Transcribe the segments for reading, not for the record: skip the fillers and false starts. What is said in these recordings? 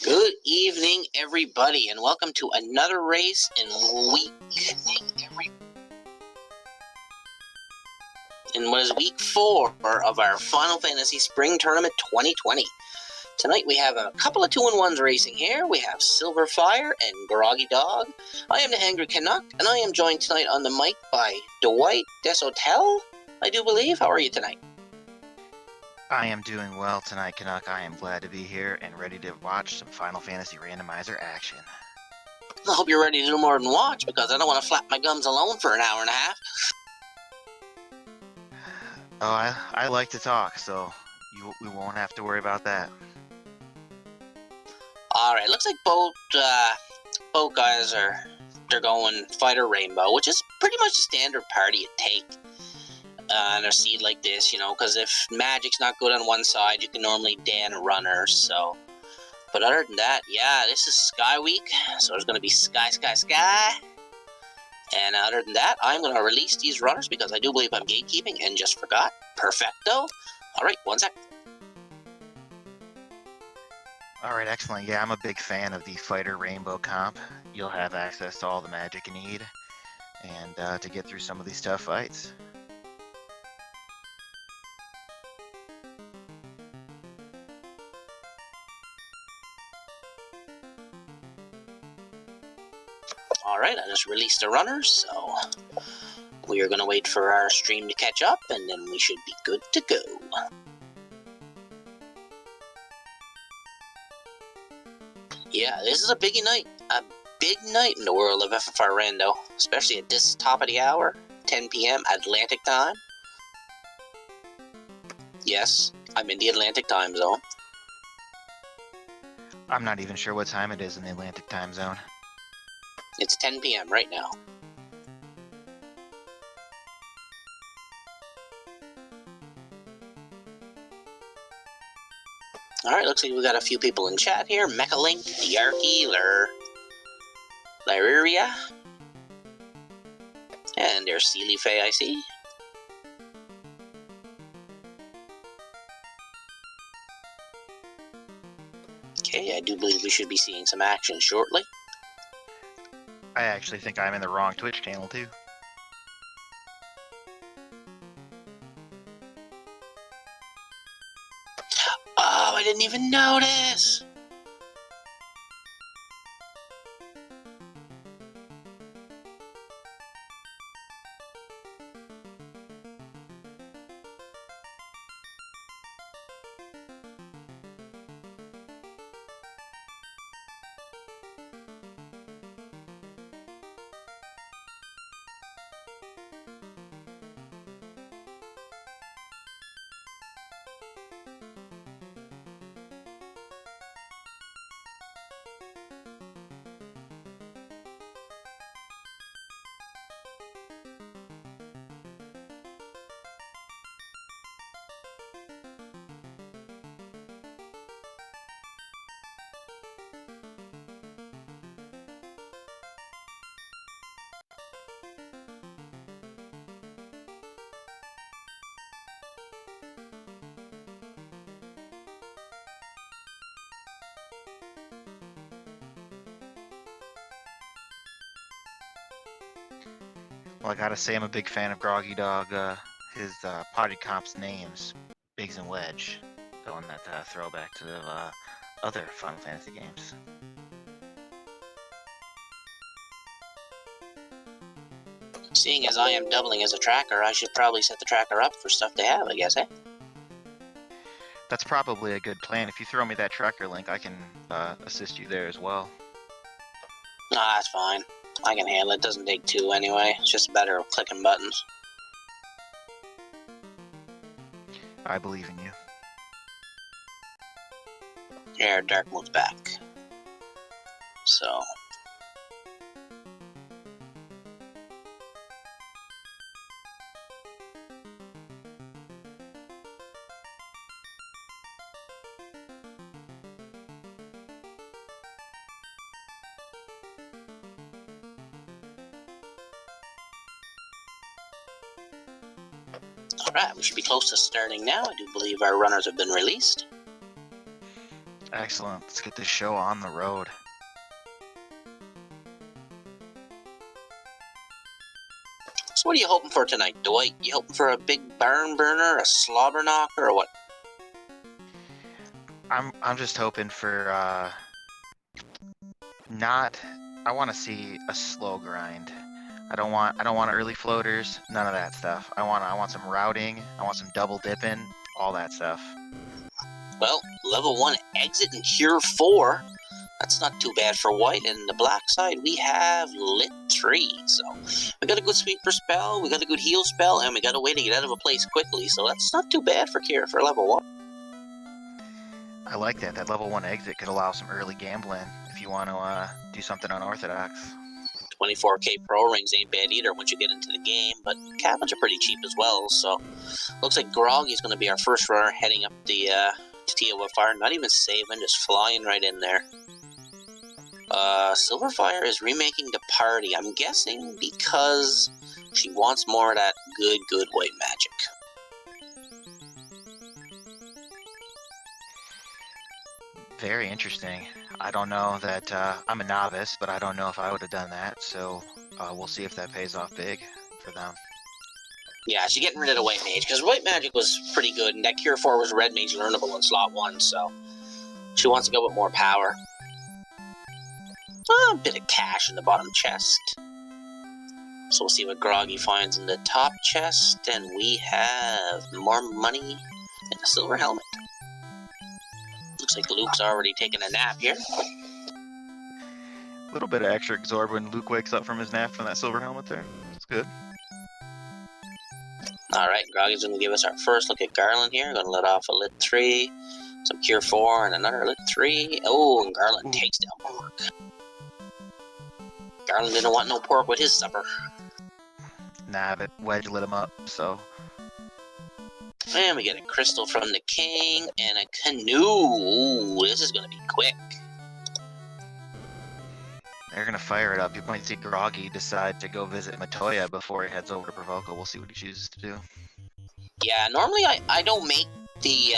Good evening, everybody, and welcome to another race in what is week 4 of our Final Fantasy Spring Tournament 2020. Tonight we have a couple of 2-in-1s racing here. We have Sylverfyre and groggydog. I am the Hangry Canuck, and I am joined tonight on the mic by Dwight Deshotel, I do believe. How are you tonight? I am doing well tonight, Canuck. I am glad to be here and ready to watch some Final Fantasy Randomizer action. I hope you're ready to do more than watch, because I don't want to flap my gums alone for an hour and a half. Oh, I like to talk, so we won't have to worry about that. Alright, looks like both guys they're going Fighter Rainbow, which is pretty much the standard party you take on a seed like this, you know, because if Magic's not good on one side, you can normally Dan a runner, so. But other than that, yeah, this is Sky Week, so there's going to be Sky. And other than that, I'm going to release these runners because I do believe I'm gatekeeping and just forgot. Perfecto. Alright, one sec. Alright, excellent. Yeah, I'm a big fan of the Fighter Rainbow comp. You'll have access to all the magic you need and to get through some of these tough fights. Alright, I just released the runners, so we are going to wait for our stream to catch up, and then we should be good to go. Yeah, this is a biggie night. A big night in the world of FFR Rando, especially at this top of the hour, 10 p.m. Atlantic time. Yes, I'm in the Atlantic time zone. I'm not even sure what time it is in the Atlantic time zone. It's 10 p.m. right now. Alright, looks like we got a few people in chat here. Mechalink, Diarchy, Lyria. And there's Sealy Faye, I see. Okay, I do believe we should be seeing some action shortly. I actually think I'm in the wrong Twitch channel, too. Oh, I didn't even notice! Well, I gotta say I'm a big fan of groggydog. His potted comp's names, Biggs and Wedge, going that throwback to the other Final Fantasy games. Seeing as I am doubling as a tracker, I should probably set the tracker up for stuff to have, I guess, eh? That's probably a good plan. If you throw me that tracker link, I can assist you there as well. Nah, that's fine. I can handle it. It doesn't take two anyway. It's just a matter of clicking buttons. I believe in you. Here, Dark moves back. So. Alright, we should be close to starting now. I do believe our runners have been released. Excellent. Let's get this show on the road. So what are you hoping for tonight, Dwight? You hoping for a big barn burner, a slobber knocker, or what? I'm just hoping for not. I want to see a slow grind. I don't want early floaters. None of that stuff. I want some routing. I want some double dipping. All that stuff. Well, level 1 exit and cure 4. That's not too bad for white. And the black side, we have lit 3. So we got a good sweeper spell, we got a good heal spell, and we got a way to get out of a place quickly. So that's not too bad for cure for level 1. I like that. That level 1 exit could allow some early gambling if you want to do something unorthodox. 24k pro rings ain't bad either once you get into the game, but cabins are pretty cheap as well. So looks like Groggy's going to be our first runner heading up the sylverfyre. Not even saving, just flying right in there. Sylverfyre is remaking the party. I'm guessing because she wants more of that good white magic. Very interesting. I don't know that I'm a novice, but I don't know if I would have done that. So we'll see if that pays off big for them. Yeah, she's getting rid of the white mage because white magic was pretty good, and that cure 4 was red mage learnable in slot 1. So she wants to go with more power. A bit of cash in the bottom chest. So we'll see what Groggy finds in the top chest, and we have more money and a silver helmet. Looks like Luke's already taking a nap here. A little bit of extra absorb when Luke wakes up from his nap from that silver helmet there. It's good. Alright, Groggy's going to give us our first look at Garland here. Going to let off a lit 3, some cure 4, and another lit 3. Oh, and Garland takes down pork. Garland didn't want no pork with his supper. Nah, but Wedge lit him up, so. And we get a crystal from the king and a canoe. Ooh, this is going to be quick. They're going to fire it up. You might see Groggy decide to go visit Matoya before he heads over to Provoco. We'll see what he chooses to do. Yeah, normally I don't make the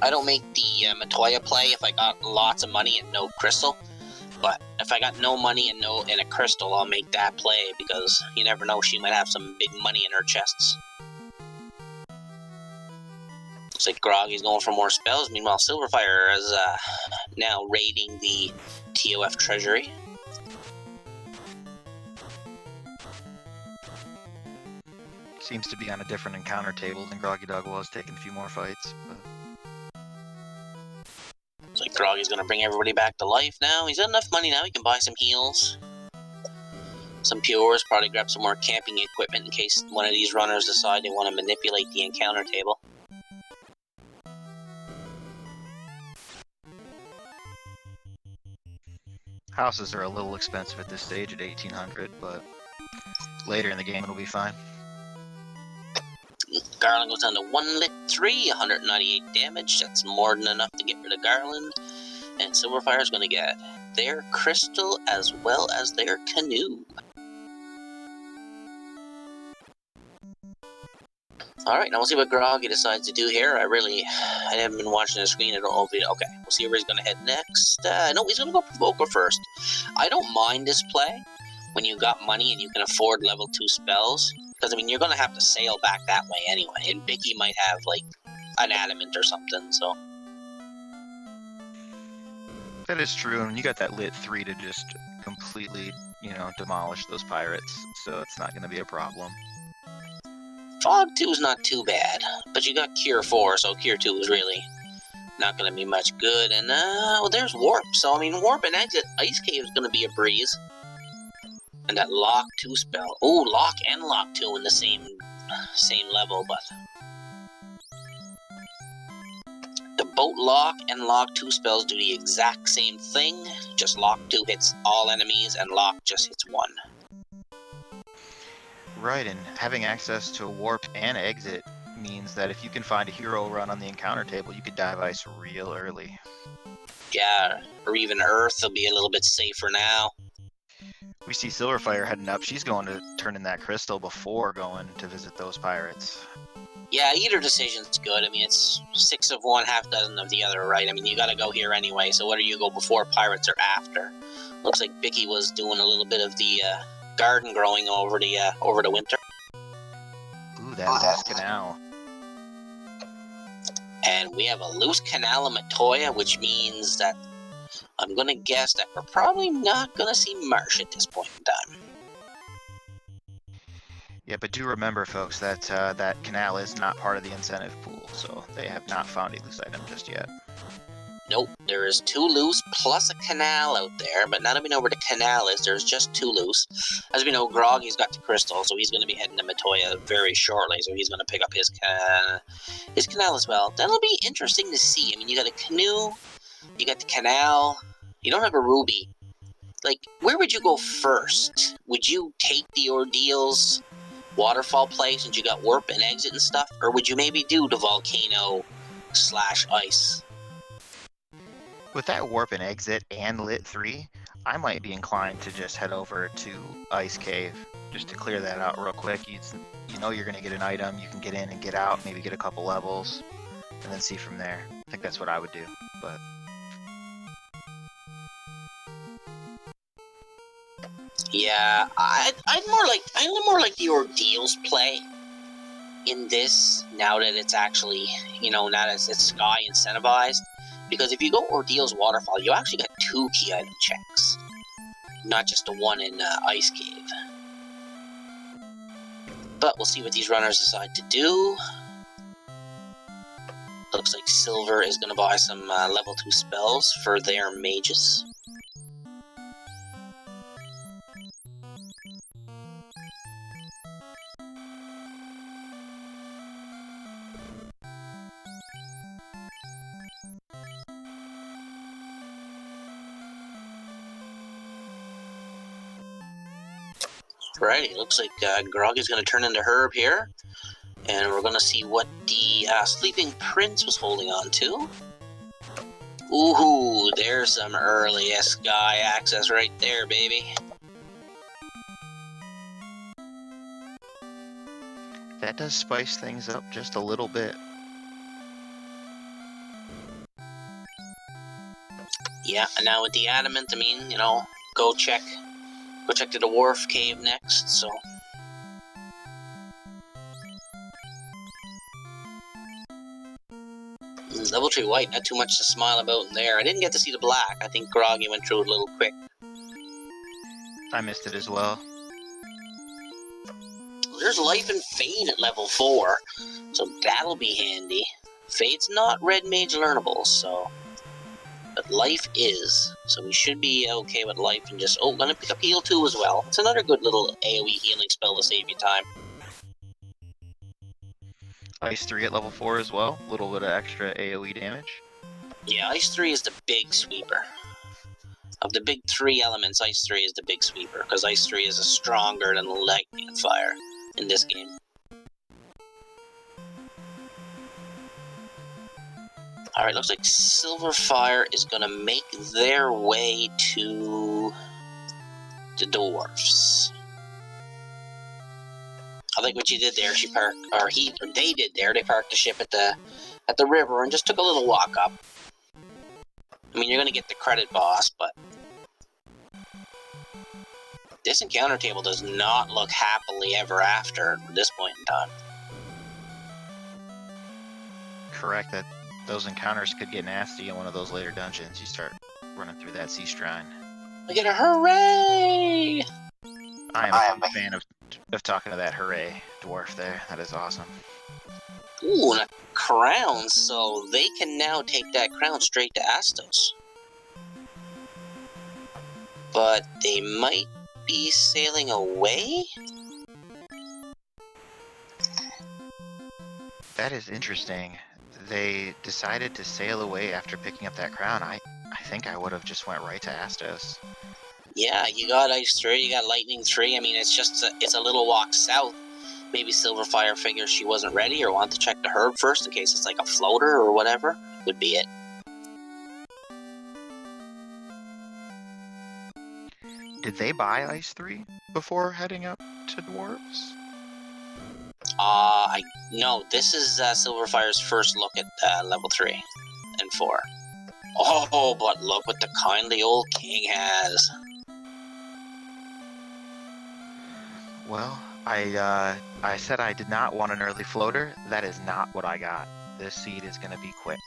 Matoya play if I got lots of money and no crystal. But if I got no money and a crystal, I'll make that play because you never know, she might have some big money in her chests. Looks like Groggy's going for more spells. Meanwhile, Sylverfyre is now raiding the TOF treasury. Seems to be on a different encounter table than Groggy Dog was, taking a few more fights. But... Looks like Groggy's going to bring everybody back to life now. He's got enough money now, he can buy some heals. Some pures, probably grab some more camping equipment in case one of these runners decide they want to manipulate the encounter table. Houses are a little expensive at this stage at 1800, but later in the game it'll be fine. Garland goes down to 1 lit 3, 198 damage. That's more than enough to get rid of Garland. And Sylverfyre is going to get their crystal as well as their canoe. Alright, now we'll see what Groggy decides to do here. I haven't been watching the screen. I don't know if he... Okay, we'll see where he's going to head next. No, he's going to go Provoker first. I don't mind this play when you got money and you can afford level 2 spells. Because, I mean, you're going to have to sail back that way anyway. And Bicky might have, like, an adamant or something, so... That is true, and you got that lit 3 to just completely, demolish those pirates, so it's not going to be a problem. Fog 2 is not too bad, but you got Cure 4, so Cure 2 is really not going to be much good. And, well, there's Warp, so, I mean, Warp and Exit, Ice Cave is going to be a breeze. And that Lock 2 spell. Oh, Lock and Lock 2 in the same level, but... The Boat Lock and Lock 2 spells do the exact same thing, just Lock 2 hits all enemies, and Lock just hits one. Right, and having access to Warp and Exit means that if you can find a hero run on the encounter table, you could dive ice real early. Yeah, or even Earth will be a little bit safer now. We see Sylverfyre heading up. She's going to turn in that crystal before going to visit those pirates. Yeah, either decision's good. I mean, it's 6 of one, half dozen of the other, right? I mean, you gotta go here anyway, so whether you go before pirates or after. Looks like Bicky was doing a little bit of the garden growing over the winter. Ooh, that loose canal. And we have a loose canal in Matoya, which means that I'm gonna guess that we're probably not gonna see Marsh at this point in time. Yeah, but do remember, folks, that that canal is not part of the incentive pool, so they have not found a loose item just yet. Nope, there is 2 loose plus a canal out there, but now that we know where the canal is, there's just 2 loose. As we know, Groggy's got the crystal, so he's going to be heading to Matoya very shortly, so he's going to pick up his canal as well. That'll be interesting to see. I mean, you got a canoe, you got the canal, you don't have a ruby. Like, where would you go first? Would you take the Ordeal's waterfall place since you got warp and exit and stuff, or would you maybe do the volcano/ice? With that warp and exit and lit 3, I might be inclined to just head over to Ice Cave just to clear that out real quick. You know you're going to get an item, you can get in and get out, maybe get a couple levels, and then see from there. I think that's what I would do, but... Yeah, I more like the Ordeals play in this, now that it's actually, you know, now that it's Sky incentivized. Because if you go Ordeal's Waterfall, you actually got 2 key item checks, not just the one in Ice Cave. But we'll see what these runners decide to do. Looks like Silver is going to buy some level 2 spells for their mages. Alrighty, looks like Grog is going to turn into Herb here. And we're going to see what the Sleeping Prince was holding on to. Ooh, there's some early Sky access right there, baby. That does spice things up just a little bit. Yeah, and now with the Adamant, I mean, you know, go check to the Wharf Cave next, so... Level 3 white, not too much to smile about in there. I didn't get to see the black. I think Groggy went through it a little quick. I missed it as well. There's Life and Fade at level 4, so that'll be handy. Fade's not Red Mage learnable, so... But Life is, so we should be okay with Life and just... Oh, gonna pick up Heal 2 as well. It's another good little AoE healing spell to save you time. Ice 3 at level 4 as well. A little bit of extra AoE damage. Yeah, Ice 3 is the big sweeper. Of the big 3 elements, Ice 3 is the big sweeper, because Ice 3 is stronger than Lightning and Fire in this game. Alright, looks like Sylverfyre is going to make their way to the Dwarfs. I like what you did there. She parked, or they did there. They parked the ship at the river and just took a little walk up. I mean, you're going to get the credit boss, but this encounter table does not look happily ever after at this point in time. Correct, that those encounters could get nasty in one of those later dungeons. You start running through that sea shrine. We get a hooray! I am a big fan of talking to that hooray dwarf there. That is awesome. Ooh, and a crown, so they can now take that crown straight to Astos. But they might be sailing away? That is interesting. They decided to sail away after picking up that crown. I think I would have just went right to Astos. Yeah, you got Ice 3, you got Lightning 3. I mean, it's a little walk south. Maybe Sylverfyre figures she wasn't ready or wanted to check the herb first in case it's like a floater or whatever. Would be it. Did they buy Ice 3 before heading up to Dwarves? No, this is Silverfire's first look at level 3 and 4. Oh, but look what the kindly old king has. Well, I said I did not want an early floater. That is not what I got. This seed is going to be quick.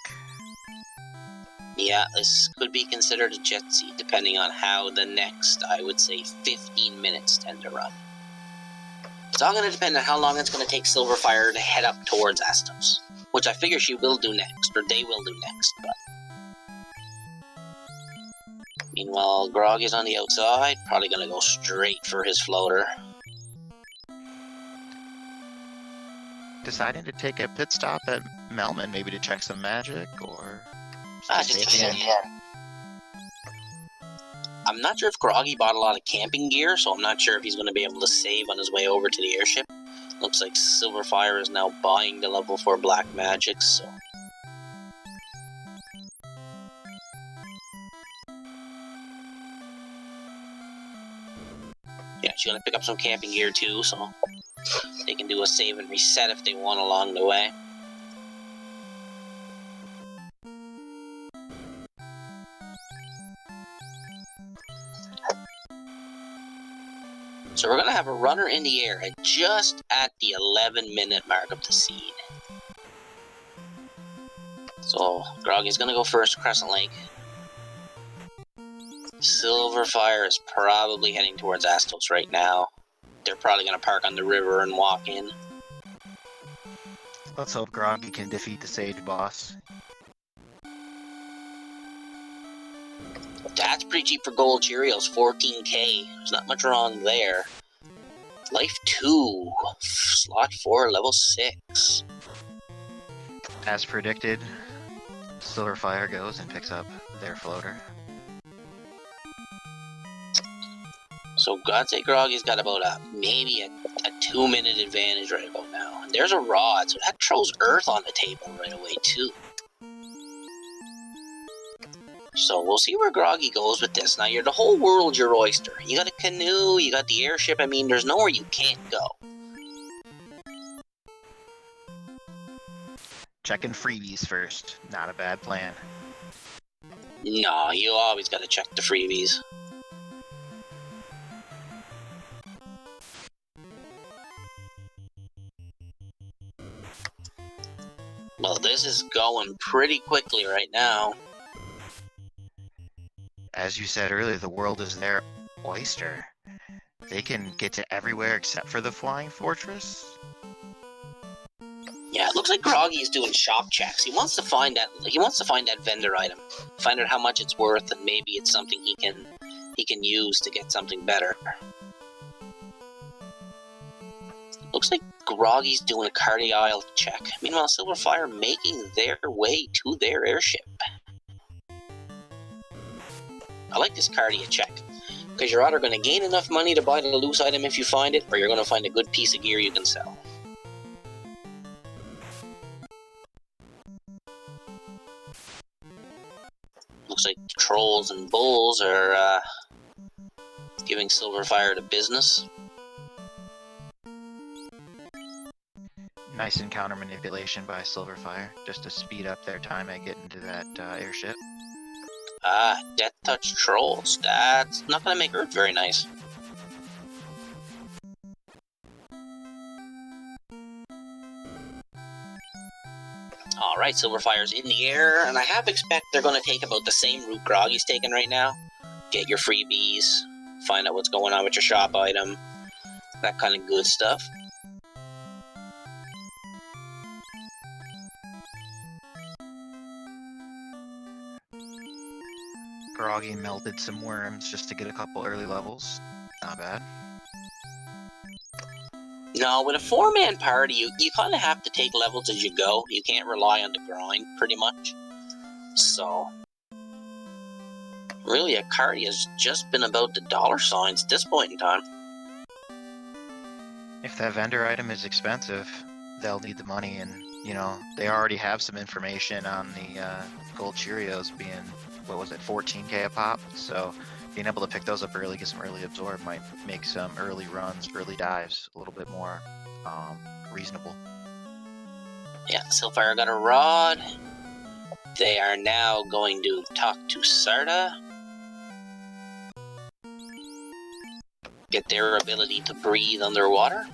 Yeah, this could be considered a jet seed, depending on how the next, I would say, 15 minutes tend to run. It's all going to depend on how long it's going to take Silverfyre to head up towards Astos, which I figure she will do next, or they will do next, but... Meanwhile, Grog is on the outside, probably going to go straight for his floater. Deciding to take a pit stop at Melman, maybe to check some magic, or... Just to get in. I'm not sure if Groggy bought a lot of camping gear, so I'm not sure if he's going to be able to save on his way over to the airship. Looks like Silverfyre is now buying the level 4 black magic, so... Yeah, she's going to pick up some camping gear too, so they can do a save and reset if they want along the way. So we're going to have a runner in the air at just at the 11-minute mark of the seed. So Groggy's going to go first to Crescent Lake. Silverfyre is probably heading towards Astos right now. They're probably going to park on the river and walk in. Let's hope Groggy can defeat the Sage boss. That's pretty cheap for gold Cheerios, 14k. There's not much wrong there. Life 2, slot 4, level 6. As predicted, Silverfyre goes and picks up their floater. So God say Groggy's got about maybe a 2-minute advantage right about now. And there's a rod, so that throws Earth on the table right away too. So we'll see where Groggy goes with this. Now, you're the whole world's your oyster. You got a canoe, you got the airship. I mean, there's nowhere you can't go. Checking freebies first. Not a bad plan. No, you always got to check the freebies. Well, this is going pretty quickly right now. As you said earlier, the world is their oyster. They can get to everywhere except for the Flying Fortress. Yeah, it looks like Groggy is doing shop checks. He wants to find that. He wants to find that vendor item, find out how much it's worth, and maybe it's something he can use to get something better. Looks like Groggy's doing a cardiac check. Meanwhile, Silverfyre making their way to their airship. I like this cardiac check, because you're either going to gain enough money to buy the loose item if you find it, or you're going to find a good piece of gear you can sell. Looks like trolls and bulls are giving Silverfyre the business. Nice encounter manipulation by Silverfyre, just to speed up their time at getting to that airship. Death Touch Trolls. That's not going to make Earth very nice. Alright, Silverfyre's in the air, and I half expect they're going to take about the same route Groggy's taking right now. Get your freebies, find out what's going on with your shop item, that kind of good stuff. Groggy melted some worms just to get a couple early levels. Not bad. No, with a 4-man party, you kind of have to take levels as you go. You can't rely on the grind, pretty much. So, really, a party has just been about the dollar signs at this point in time. If that vendor item is expensive, they'll need the money, and, you know, they already have some information on the gold Cheerios being, what was it, 14k a pop? So, being able to pick those up early, get some early absorb, might make some early runs, early dives a little bit more reasonable. Yeah, Sylverfyre got a rod. They are now going to talk to Sarda. Get their ability to breathe underwater.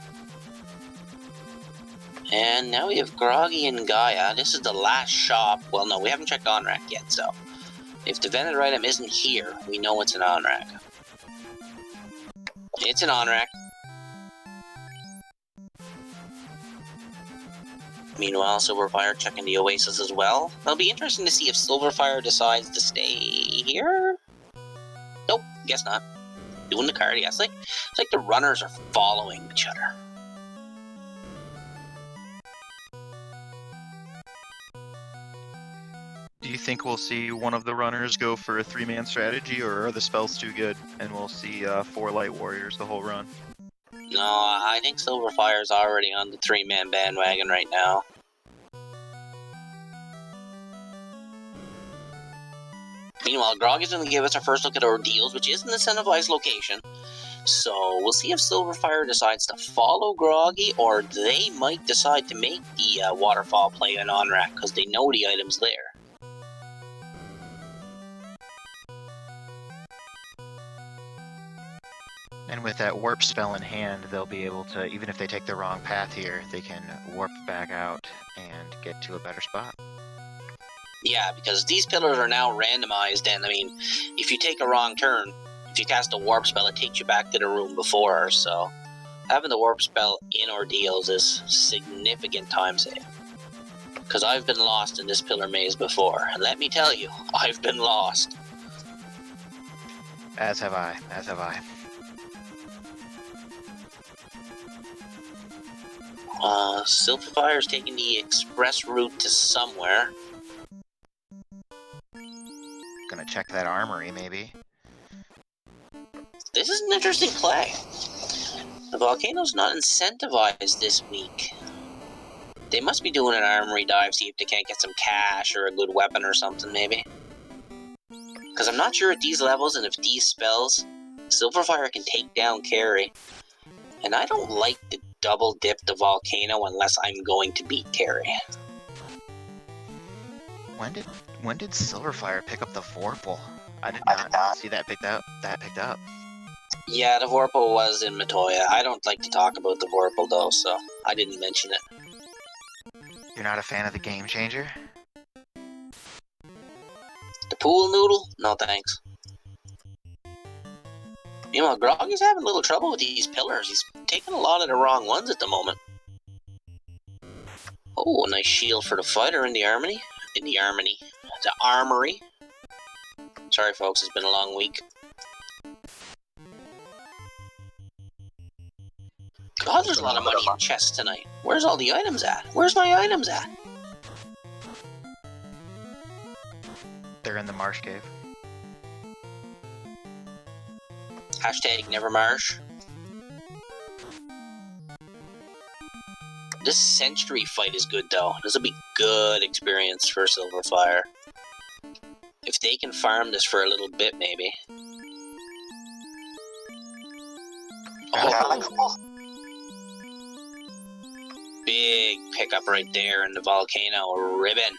And now we have Groggy and Gaia. This is the last shop. Well, no, we haven't checked on-rack yet, so if the vendor item isn't here, we know it's an on-rack. It's an on-rack. Meanwhile, Sylverfyre checking the Oasis as well. It'll be interesting to see if Sylverfyre decides to stay here. Nope, guess not. Doing the card, yeah. It's like the runners are following each other. Do you think we'll see one of the runners go for a 3-man strategy, or are the spells too good and we'll see 4 light warriors the whole run? No, I think Sylverfyre's already on the 3-man bandwagon right now. Meanwhile, Grog is going to give us our first look at Ordeals, which is an incentivized location. So we'll see if Sylverfyre decides to follow Groggy, or they might decide to make the waterfall play an on-rack because they know the item's there. And with that warp spell in hand, they'll be able to, even if they take the wrong path here, they can warp back out and get to a better spot. Yeah, because these pillars are now randomized, and I mean, if you take a wrong turn, if you cast a warp spell, it takes you back to the room before, so having the warp spell in Ordeals is significant time save. Because I've been lost in this pillar maze before, and let me tell you, I've been lost. As have I, as have I. Sylverfyre's taking the express route to somewhere. Gonna check that armory, maybe. This is an interesting play. The volcano's not incentivized this week. They must be doing an armory dive, see if they can't get some cash or a good weapon or something, maybe. Because I'm not sure at these levels and if these spells, Sylverfyre can take down Carry. And I don't like to double dip the volcano unless I'm going to beat Carry. When did Sylverfyre pick up the Vorpal? I did not see that picked up. Yeah, the Vorpal was in Matoya. I don't like to talk about the Vorpal though, so I didn't mention it. You're not a fan of the Game Changer? The pool noodle? No thanks. Meanwhile, Groggy's having a little trouble with these pillars. He's taking a lot of the wrong ones at the moment. Oh, a nice shield for the fighter in the armory. The armory. Sorry folks, it's been a long week. God, there's a lot of money in chests tonight. Where's all the items at? Where's my items at? They're in the marsh cave. Hashtag never marsh. This century fight is good though. This will be good experience for Sylverfyre. If they can farm this for a little bit, maybe. Oh. Big pickup right there in the volcano. Ribbon.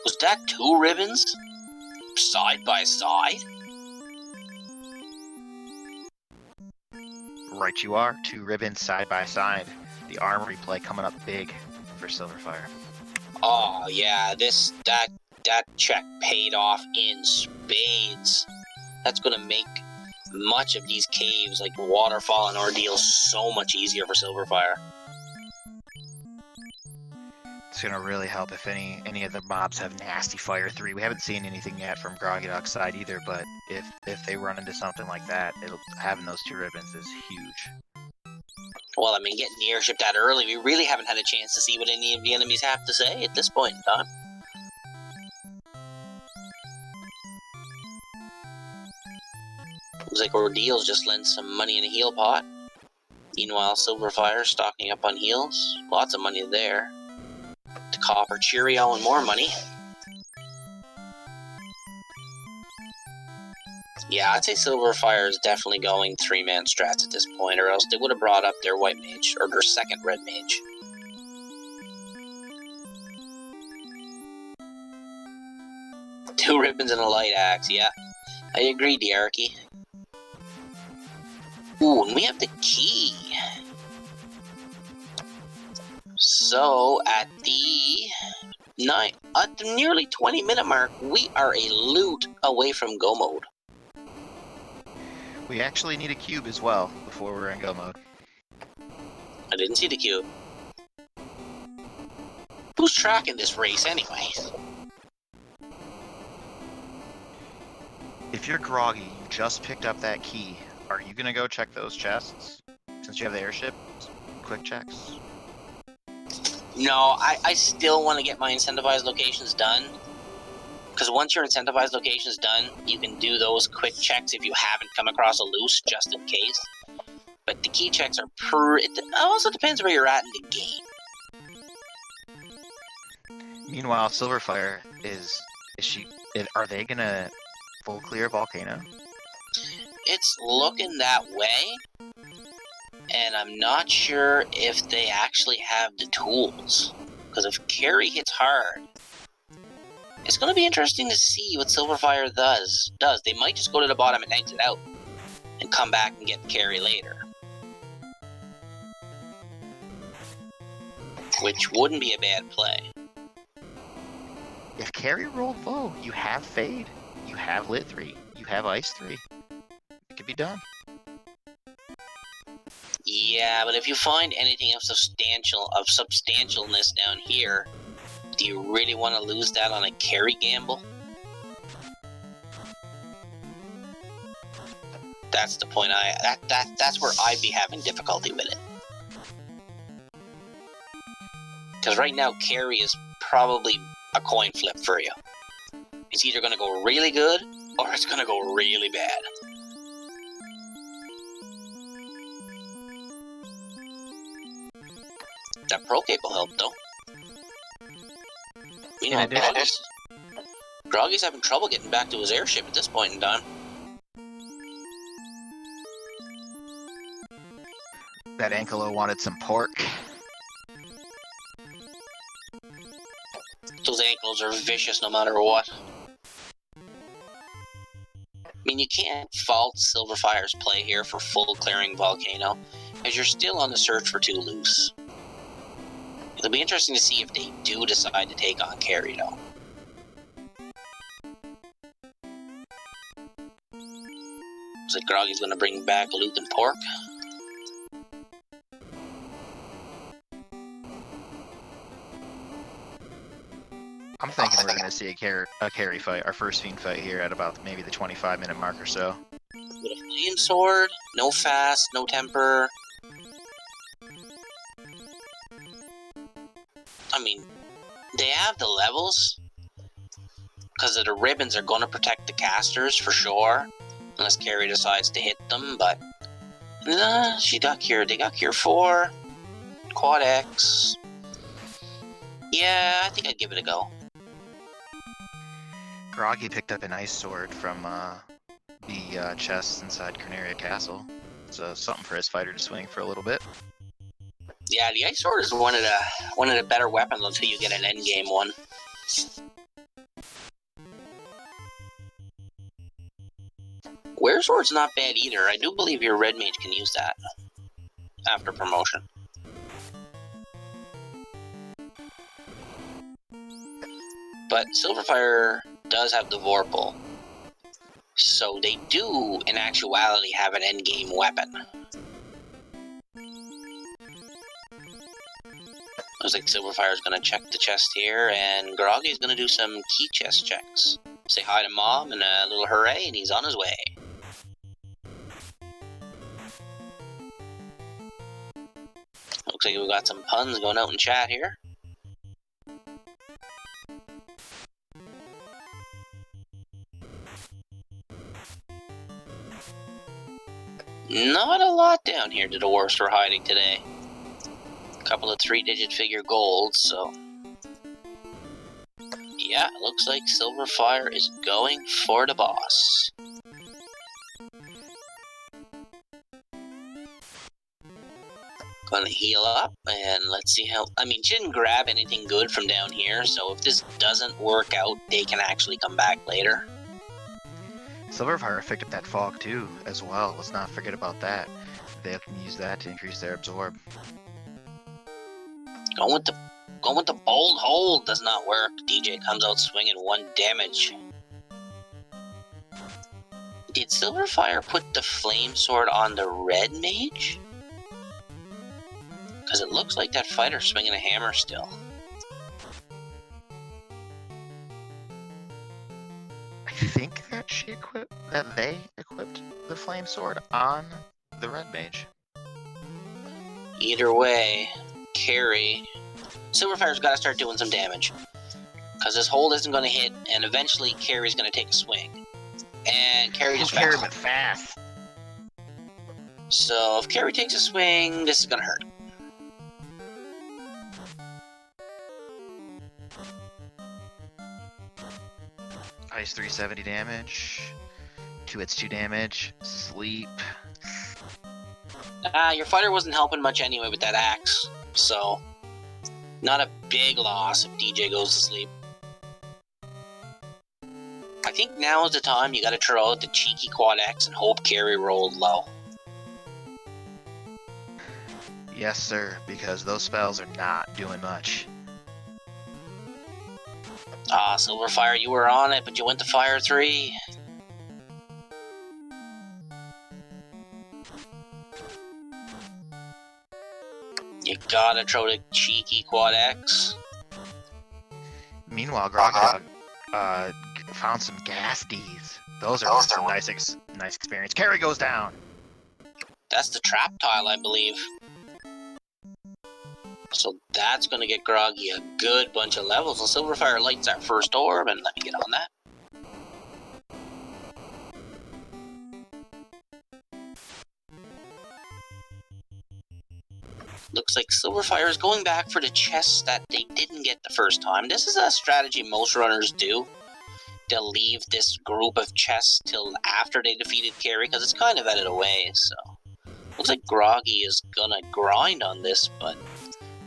Was that 2 ribbons? Side by side? Right you are. 2 ribbons side by side. The armory play coming up big for Sylverfyre. Oh yeah, that check paid off in spades. That's gonna make much of these caves, like Waterfall and Ordeal, so much easier for Sylverfyre. It's gonna really help if any of the mobs have nasty fire 3. We haven't seen anything yet from groggydog's side either, but if they run into something like that, having those 2 ribbons is huge. Well, I mean, getting the airship that early, we really haven't had a chance to see what any of the enemies have to say at this point in time. Looks like Ordeal's just lent some money in a heal pot. Meanwhile, Sylverfyre stocking up on heals. Lots of money there. To copper Cheerio and more money. Yeah, I'd say Sylverfyre is definitely going 3-man strats at this point, or else they would have brought up their white mage, or their second red mage. Two ribbons and a light axe, yeah. I agree, Diarchy. Ooh, and we have the key. So, at the nearly 20-minute mark, we are a loot away from go mode. We actually need a cube as well before we're in go mode. I didn't see the cube. Who's tracking this race anyways? If you're groggy, you just picked up that key. Are you gonna go check those chests? Since you have the airship, quick checks. No, I still want to get my incentivized locations done. Because once your incentivized location's done, you can do those quick checks if you haven't come across a loose, just in case. But the key checks are it also depends where you're at in the game. Meanwhile, Sylverfyre are they gonna full clear Volcano? It's looking that way, and I'm not sure if they actually have the tools. Because if Carry hits hard, it's going to be interesting to see what Sylverfyre does. They might just go to the bottom and exit out, and come back and get Carry later. Which wouldn't be a bad play. If Carry rolled low, you have Fade, you have Lit 3, you have Ice 3. It could be done. Yeah, but if you find anything of substantialness down here, do you really want to lose that on a Carry gamble? That's the point. That's where I'd be having difficulty with it. Because right now, Carry is probably a coin flip for you. It's either going to go really good, or it's going to go really bad. That pro cable helped, though. Meanwhile, Groggy's having trouble getting back to his airship at this point in time. That Ankelo wanted some pork. Those ankles are vicious no matter what. I mean, you can't fault Sylverfyre's play here for full clearing Volcano, as you're still on the search for two loose. It'll be interesting to see if they do decide to take on Carry, though. Looks like Groggy's going to bring back Luke and Pork. I'm thinking we're going to see a carry fight, our first Fiend fight here at about maybe the 25-minute mark or so. With a flame sword, no fast, no temper. I mean, they have the levels, because the ribbons are going to protect the casters for sure, unless Carry decides to hit them, but she got cured. They got cure 4, Quad X. Yeah, I think I'd give it a go. Groggy picked up an ice sword from the chests inside Corneria Castle. So something for his fighter to swing for a little bit. Yeah, the ice sword is one of the better weapons until you get an endgame one. Wear sword's not bad either. I do believe your red mage can use that after promotion. But Sylverfyre does have the Vorpal, so they do, in actuality, have an endgame weapon. Looks like Sylverfyre's gonna check the chest here, and Groggy's gonna do some key chest checks. Say hi to Mom and a little hooray, and he's on his way. Looks like we've got some puns going out in chat here. Not a lot down here the dwarves were hiding today. A couple of 3-digit figure golds, so... Yeah, it looks like Sylverfyre is going for the boss. Gonna heal up, and let's see how... I mean, she didn't grab anything good from down here, so if this doesn't work out, they can actually come back later. Sylverfyre picked up that fog too, as well. Let's not forget about that. They can use that to increase their absorb. Going with the bold hold does not work. DJ comes out swinging 1 damage. Did Sylverfyre put the flame sword on the red mage? Because it looks like that fighter's swinging a hammer still. I think that they equipped the flame sword on the red mage. Either way, Carrie... Sylverfyre's got to start doing some damage. Because this hold isn't going to hit, and eventually Carrie's going to take a swing. And Carrie just fast. So if Carrie takes a swing, this is going to hurt. Ice 370 damage. 2 hits 2 damage. Sleep. Your fighter wasn't helping much anyway with that axe. So, not a big loss if DJ goes to sleep. I think now is the time you gotta throw out the cheeky quad X and hope Carrie rolled low. Yes, sir, because those spells are not doing much. Sylverfyre, you were on it, but you went to fire 3. You gotta throw the cheeky quad X. Meanwhile, groggydog found some gas Ds. Those are some nice experience. Carrie goes down. That's the trap tile, I believe. So that's going to get Groggy a good bunch of levels. And Sylverfyre lights our first orb, and let me get on that. Looks like Sylverfyre is going back for the chests that they didn't get the first time. This is a strategy most runners do. They'll leave this group of chests till after they defeated Carrie, because it's kind of out of the way, so... Looks like Groggy is gonna grind on this, but...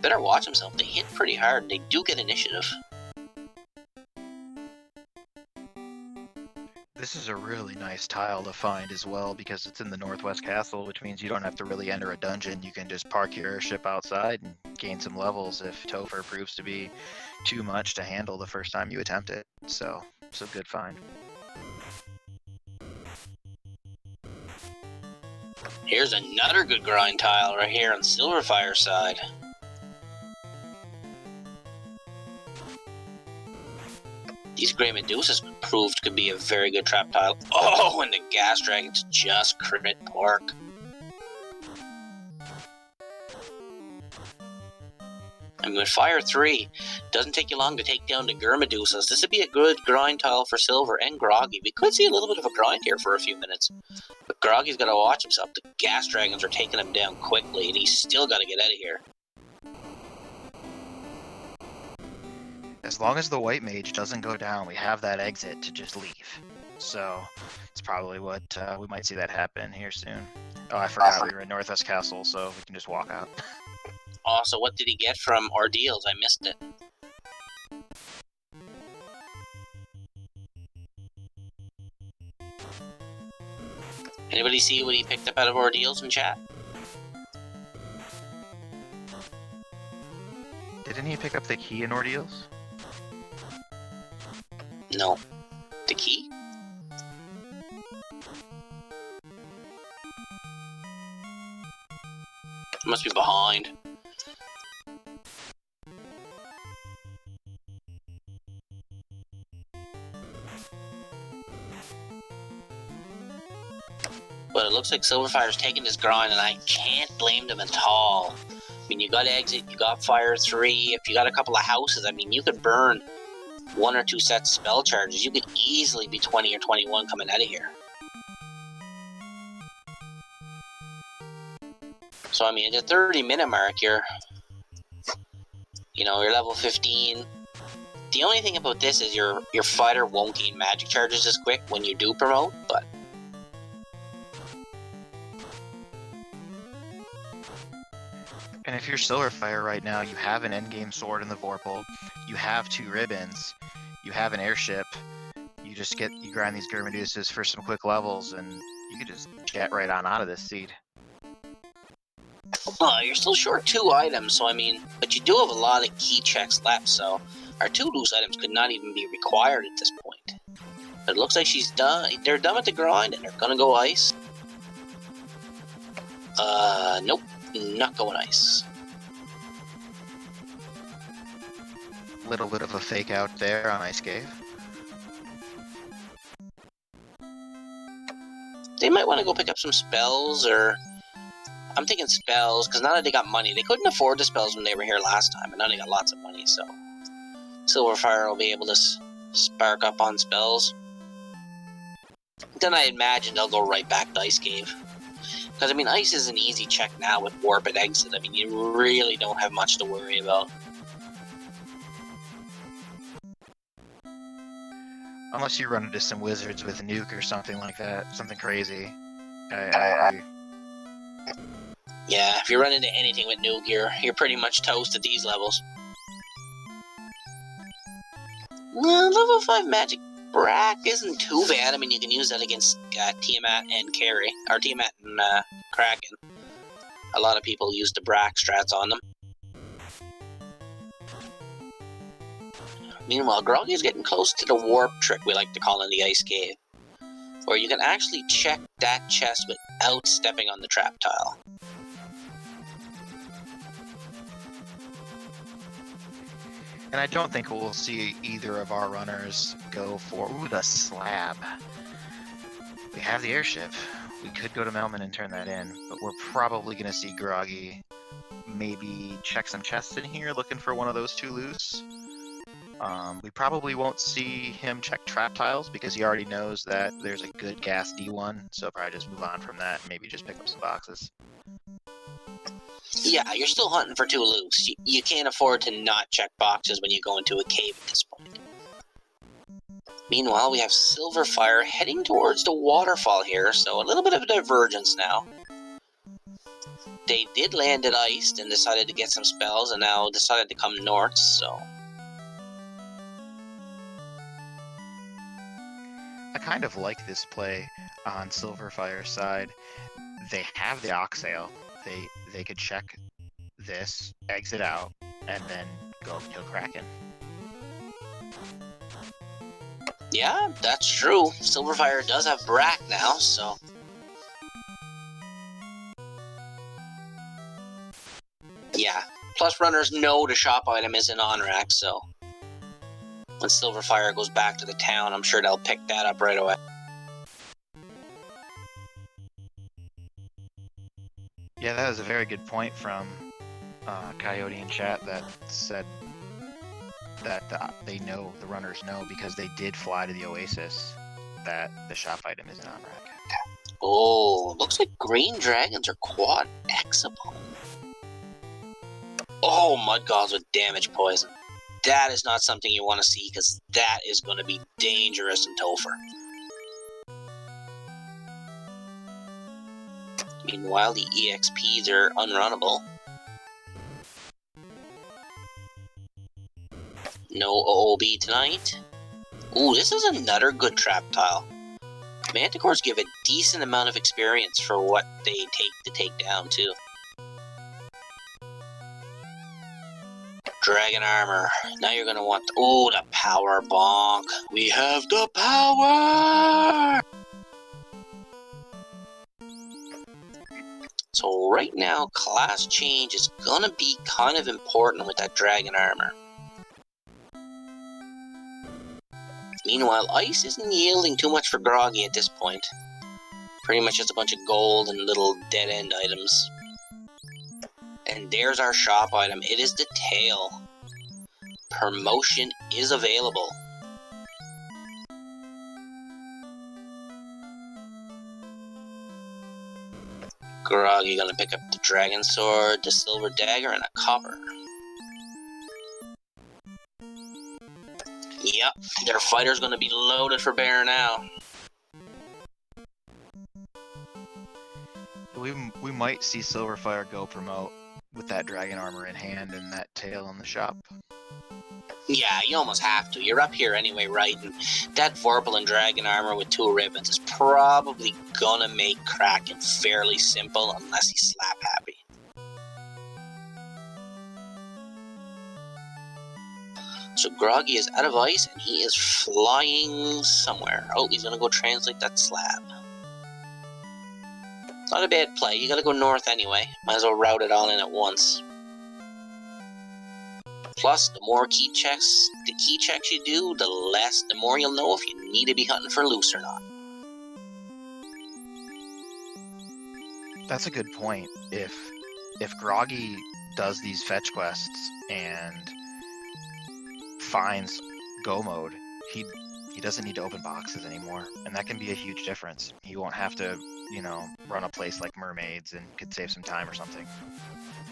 better watch himself. They hit pretty hard, and they do get initiative. This is a really nice tile to find as well, because it's in the Northwest Castle, which means you don't have to really enter a dungeon. You can just park your airship outside and gain some levels if Topher proves to be too much to handle the first time you attempt it. So good find. Here's another good grind tile right here on Sylverfyre's side. These Grey Medusas proved could be a very good trap tile. Oh, and the Gas Dragons just crit pork. And with Fire 3, doesn't take you long to take down the Grey Medusas. This would be a good grind tile for Silver and Groggy. We could see a little bit of a grind here for a few minutes. But Groggy's got to watch himself. The Gas Dragons are taking him down quickly, and he's still got to get out of here. As long as the white mage doesn't go down, we have that exit to just leave. So it's probably what we might see that happen here soon. Oh, I forgot we were in Northwest Castle, so we can just walk out. Also, what did he get from Ordeals? I missed it. Anybody see what he picked up out of Ordeals in chat? Didn't he pick up the key in Ordeals? No. The key? Must be behind. But it looks like Sylverfyre's taking this grind, and I can't blame them at all. I mean, you got exit, you got fire 3, if you got a couple of houses, I mean, you could burn 1 or 2 sets of spell charges. You could easily be 20 or 21 coming out of here. So, I mean, at the 30-minute mark, you're level 15. The only thing about this is your fighter won't gain magic charges as quick when you do promote, but... And if you're Sylverfyre right now, you have an endgame sword in the Vorpal, you have 2 ribbons, you have an airship, you grind these Gurmeduses for some quick levels, and you could just jet right on out of this seed. You're still short 2 items, so I mean, but you do have a lot of key checks left, so our 2 loose items could not even be required at this point. But it looks like she's done. They're done with the grind, and they're gonna go ice. Nope, not going ice. Little bit of a fake out there on Ice Cave. They might want to go pick up some spells, or I'm thinking spells, because now that they got money, they couldn't afford the spells when they were here last time, and now they got lots of money, so Sylverfyre will be able to spark up on spells. Then I imagine they'll go right back to Ice Cave. Because, I mean, ice is an easy check now with warp and exit. I mean, you really don't have much to worry about. Unless you run into some wizards with nuke or something like that, something crazy. Yeah, if you run into anything with nuke, you're pretty much toast at these levels. Level 5 magic Brack isn't too bad. I mean, you can use that against Tiamat and Carry, or Tiamat and Kraken. A lot of people use the Brack strats on them. Meanwhile, Groggy's getting close to the warp trick we like to call in the Ice Cave, where you can actually check that chest without stepping on the trap tile. And I don't think we'll see either of our runners go for... Ooh, the slab. We have the airship. We could go to Melman and turn that in, but we're probably going to see Groggy maybe check some chests in here, looking for one of those 2 loose. We probably won't see him check trap tiles, because he already knows that there's a good gas D1, so probably just move on from that and maybe just pick up some boxes. Yeah, you're still hunting for 2 loose. You can't afford to not check boxes when you go into a cave at this point. Meanwhile, we have Sylverfyre heading towards the waterfall here, so a little bit of a divergence now. They did land at Iced and decided to get some spells, and now decided to come north, so... I kind of like this play on Sylverfyre's side. They have the Oxale. They could check this, exit out, and then go kill Kraken. Yeah, that's true. Sylverfyre does have Brack now, so... Yeah, plus runners know the shop item isn't on rack, so... When Sylverfyre goes back to the town, I'm sure they'll pick that up right away. Yeah, that was a very good point from Coyote in chat that said that they know, the runners know, because they did fly to the Oasis, that the shop item isn't on rack. Oh, looks like green dragons are quad Xable. Oh, mud gods with damage poison. That is not something you want to see, because that is going to be dangerous in Topher. Meanwhile, the EXPs are unrunnable. No OOB tonight. Ooh, this is another good trap tile. Manticores give a decent amount of experience for what they take to take down, too. Dragon armor. Now you're gonna want... Ooh, the power bonk. We have the power! So right now, class change is gonna be kind of important with that dragon armor. Meanwhile, ice isn't yielding too much for Groggy at this point. Pretty much just a bunch of gold and little dead-end items. And there's our shop item. It is the tail. Promotion is available. Groggy gonna pick up the dragon sword, the silver dagger, and a copper. Yep, their fighter's gonna be loaded for bear now. We might see Sylverfyre go promote, with that dragon armor in hand and that tail in the shop. Yeah, you almost have to. You're up here anyway, right? And that Vorpal and Dragon armor with 2 ribbons is probably gonna make Kraken fairly simple unless he's slap happy. So Groggy is out of ice and he is flying somewhere. Oh, he's gonna go translate that slab. Not a bad play. You gotta go north anyway. Might as well route it all in at once. Plus, the more key checks you do, the more you'll know if you need to be hunting for loose or not. That's a good point. If Groggy does these fetch quests and finds go mode, he doesn't need to open boxes anymore, and that can be a huge difference. He won't have to, run a place like mermaids and could save some time or something.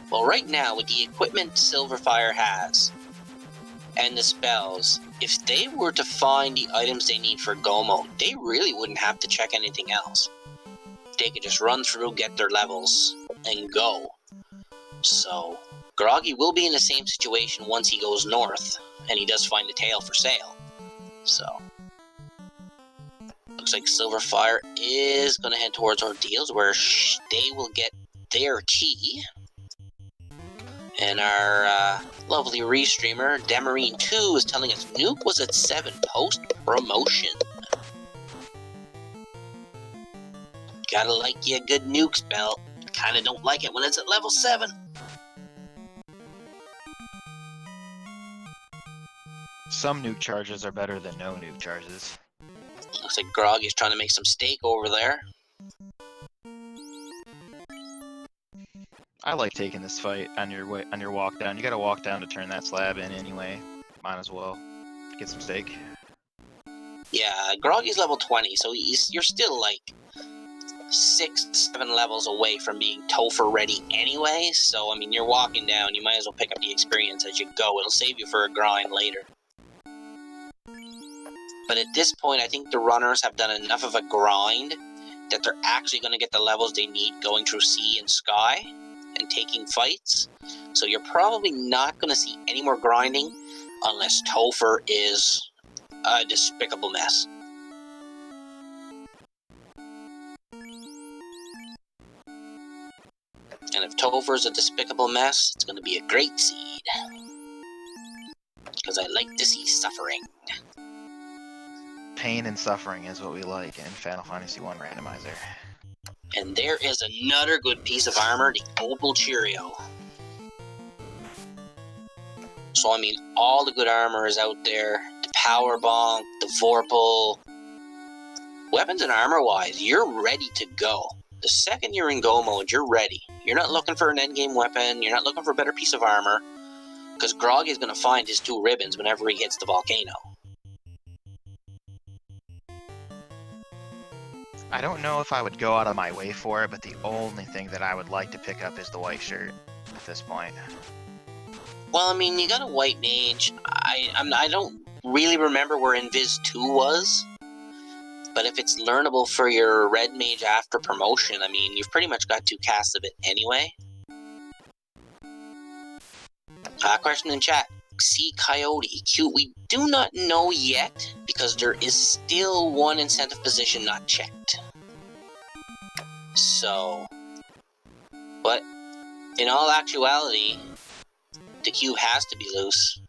Well, right now, with the equipment Sylverfyre has, and the spells, if they were to find the items they need for go mode, they really wouldn't have to check anything else. They could just run through, get their levels, and go. So, Groggy will be in the same situation once he goes north, and he does find the tail for sale. So, looks like Sylverfyre is going to head towards Ordeals, where they will get their key. And our lovely Restreamer, Demarine2, is telling us Nuke was at 7 post-promotion. Gotta like you a good Nuke spell. Kinda don't like it when it's at level 7. Some nuke charges are better than no nuke charges. Looks like Groggy's trying to make some steak over there. I like taking this fight on your walk down. You gotta walk down to turn that slab in anyway. Might as well get some steak. Yeah, Groggy's level 20, so you're still like 6-7 levels away from being Topher ready anyway. So I mean, you're walking down. You might as well pick up the experience as you go. It'll save you for a grind later. But at this point, I think the runners have done enough of a grind that they're actually going to get the levels they need going through sea and sky and taking fights. So you're probably not going to see any more grinding unless Topher is a despicable mess. And if Topher's a despicable mess, it's going to be a great seed. Because I like to see suffering. Pain and suffering is what we like in Final Fantasy 1 Randomizer. And there is another good piece of armor, the Opal Cheerio. So I mean, all the good armor is out there. The Power Bonk, the Vorpal. Weapons and armor-wise, you're ready to go. The second you're in go mode, you're ready. You're not looking for an endgame weapon. You're not looking for a better piece of armor. Because Groggy is going to find his 2 ribbons whenever he hits the volcano. I don't know if I would go out of my way for it, but the only thing that I would like to pick up is the white shirt at this point. Well, I mean, you got a white mage. I don't really remember where Invis 2 was. But if it's learnable for your red mage after promotion, I mean, you've pretty much got 2 casts of it anyway. Question in chat. Sea Coyote. Cute. We do not know yet, because there is still 1 incentive position not checked. So, but in all actuality, the cube has to be loose.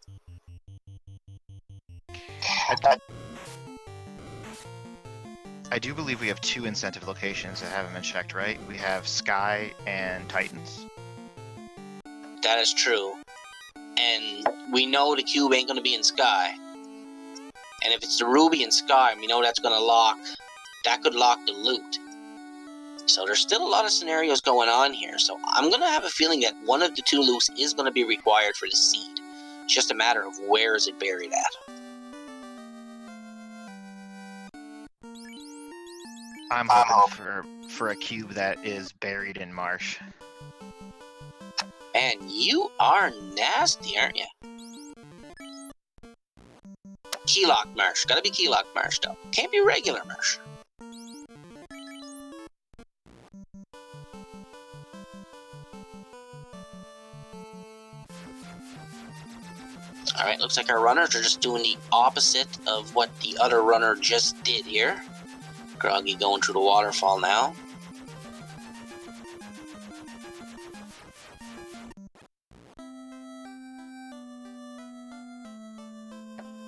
I do believe we have 2 incentive locations that haven't been checked, right? We have Sky and Titans. That is true. And we know the cube ain't going to be in Sky. And if it's the Ruby in Sky, we know that's going to lock. That could lock the loot. So there's still a lot of scenarios going on here. So I'm going to have a feeling that one of the 2 loose is going to be required for the seed. It's just a matter of where is it buried at. I'm hoping for a cube that is buried in marsh. Man, you are nasty, aren't you? Keylock marsh. Gotta be keylock marsh, though. Can't be regular marsh. Alright, looks like our runners are just doing the opposite of what the other runner just did here. Groggy going through the waterfall now.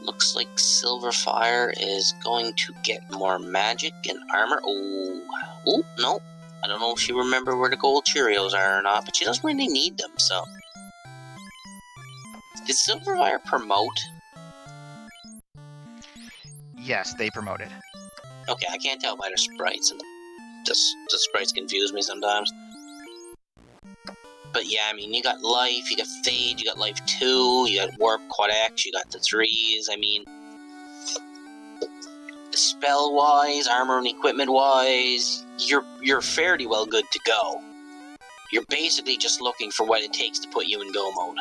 Looks like Sylverfyre is going to get more magic and armor. Oh, no. I don't know if she remembers where the gold Cheerios are or not, but she doesn't really need them, so. Did Sylverfyre promote? Yes, they promoted. Okay, I can't tell by the sprites, and the sprites confuse me sometimes. But yeah, I mean, you got life, you got fade, you got life 2, you got warp, quad X, you got the 3s. I mean, spell-wise, armor and equipment-wise, you're fairly well good to go. You're basically just looking for what it takes to put you in go mode.